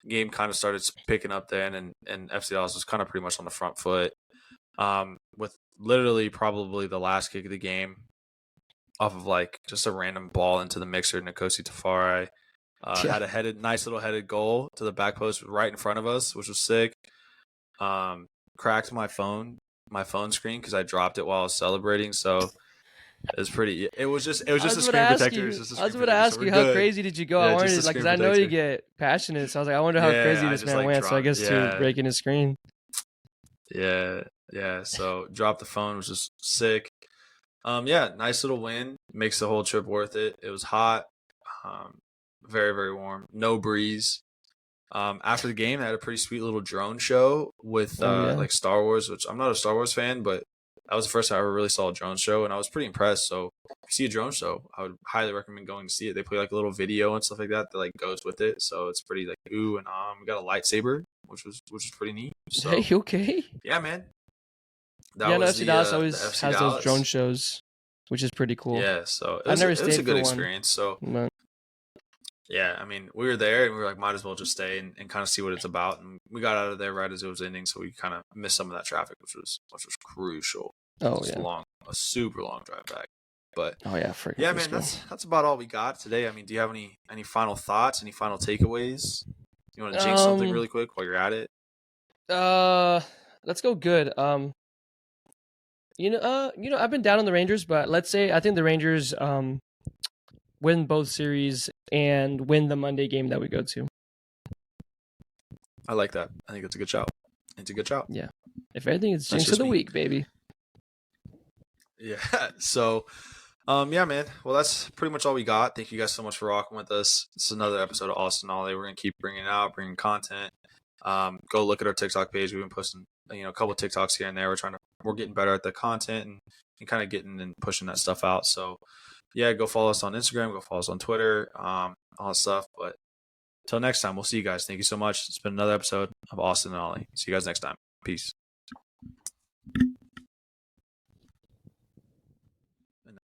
game kind of started picking up then, and FC Dallas was kind of pretty much on the front foot. With literally probably the last kick of the game off of like just a random ball into the mixer. Nkosi Tafari had a nice little headed goal to the back post right in front of us, which was sick. Cracked my phone screen because I dropped it while I was celebrating. So it was pretty. It was just a screen protector.
I was about to ask you, how crazy did you go? I
Yeah,
wanted
just
to,
a
like, because
screen
I know you
protector.
get passionate. So I was like, I wonder how
Yeah,
crazy
I
this
just,
man
like,
went. So I
dropped-
guess to
yeah.
breaking his screen.
Yeah. So dropped the phone, was just sick. Yeah, nice little win. Makes the whole trip worth it. It was hot, very, very warm. No breeze. After the game, they had a pretty sweet little drone show with like Star Wars, which I'm not a Star Wars fan, but that was the first time I ever really saw a drone show, and I was pretty impressed. So if you see a drone show, I would highly recommend going to see it. They play like a little video and stuff like that like goes with it, so it's pretty like ooh and we got a lightsaber, which was pretty neat. So
Hey, okay.
yeah, man.
Yeah, no, FC Dallas
the
always
FC
has
Dallas.
those drone shows, which is pretty cool.
Yeah, so
I never
it was
stayed
a good
for one.
experience. So
But
yeah, I mean, we were there and we were like, might as well just stay and kind of see what it's about. And we got out of there right as it was ending, so we kind of missed some of that traffic, which was crucial.
oh
It's
yeah,
a super long drive back. But
oh yeah, freaking
yeah, man,
Frisco.
that's about all we got today. I mean, do you have any final thoughts, any final takeaways? You want to jinx something really quick while you're at it?
Let's go good. I've been down on the Rangers, but let's say I think the Rangers win both series and win the Monday game that we go to.
I like that. I think it's a good shout. It's a good shout.
Yeah. If anything, it's jinx of the week, baby.
Yeah. So, yeah, man. Well, that's pretty much all we got. Thank you guys so much for rocking with us. This is another episode of Austin Oli. We're gonna keep bringing content. Go look at our TikTok page. We've been posting, a couple of TikToks here and there. We're getting better at the content and kind of getting and pushing that stuff out. So, yeah, go follow us on Instagram. Go follow us on Twitter. All that stuff. But until next time, we'll see you guys. Thank you so much. It's been another episode of Austin and Oli. See you guys next time. Peace.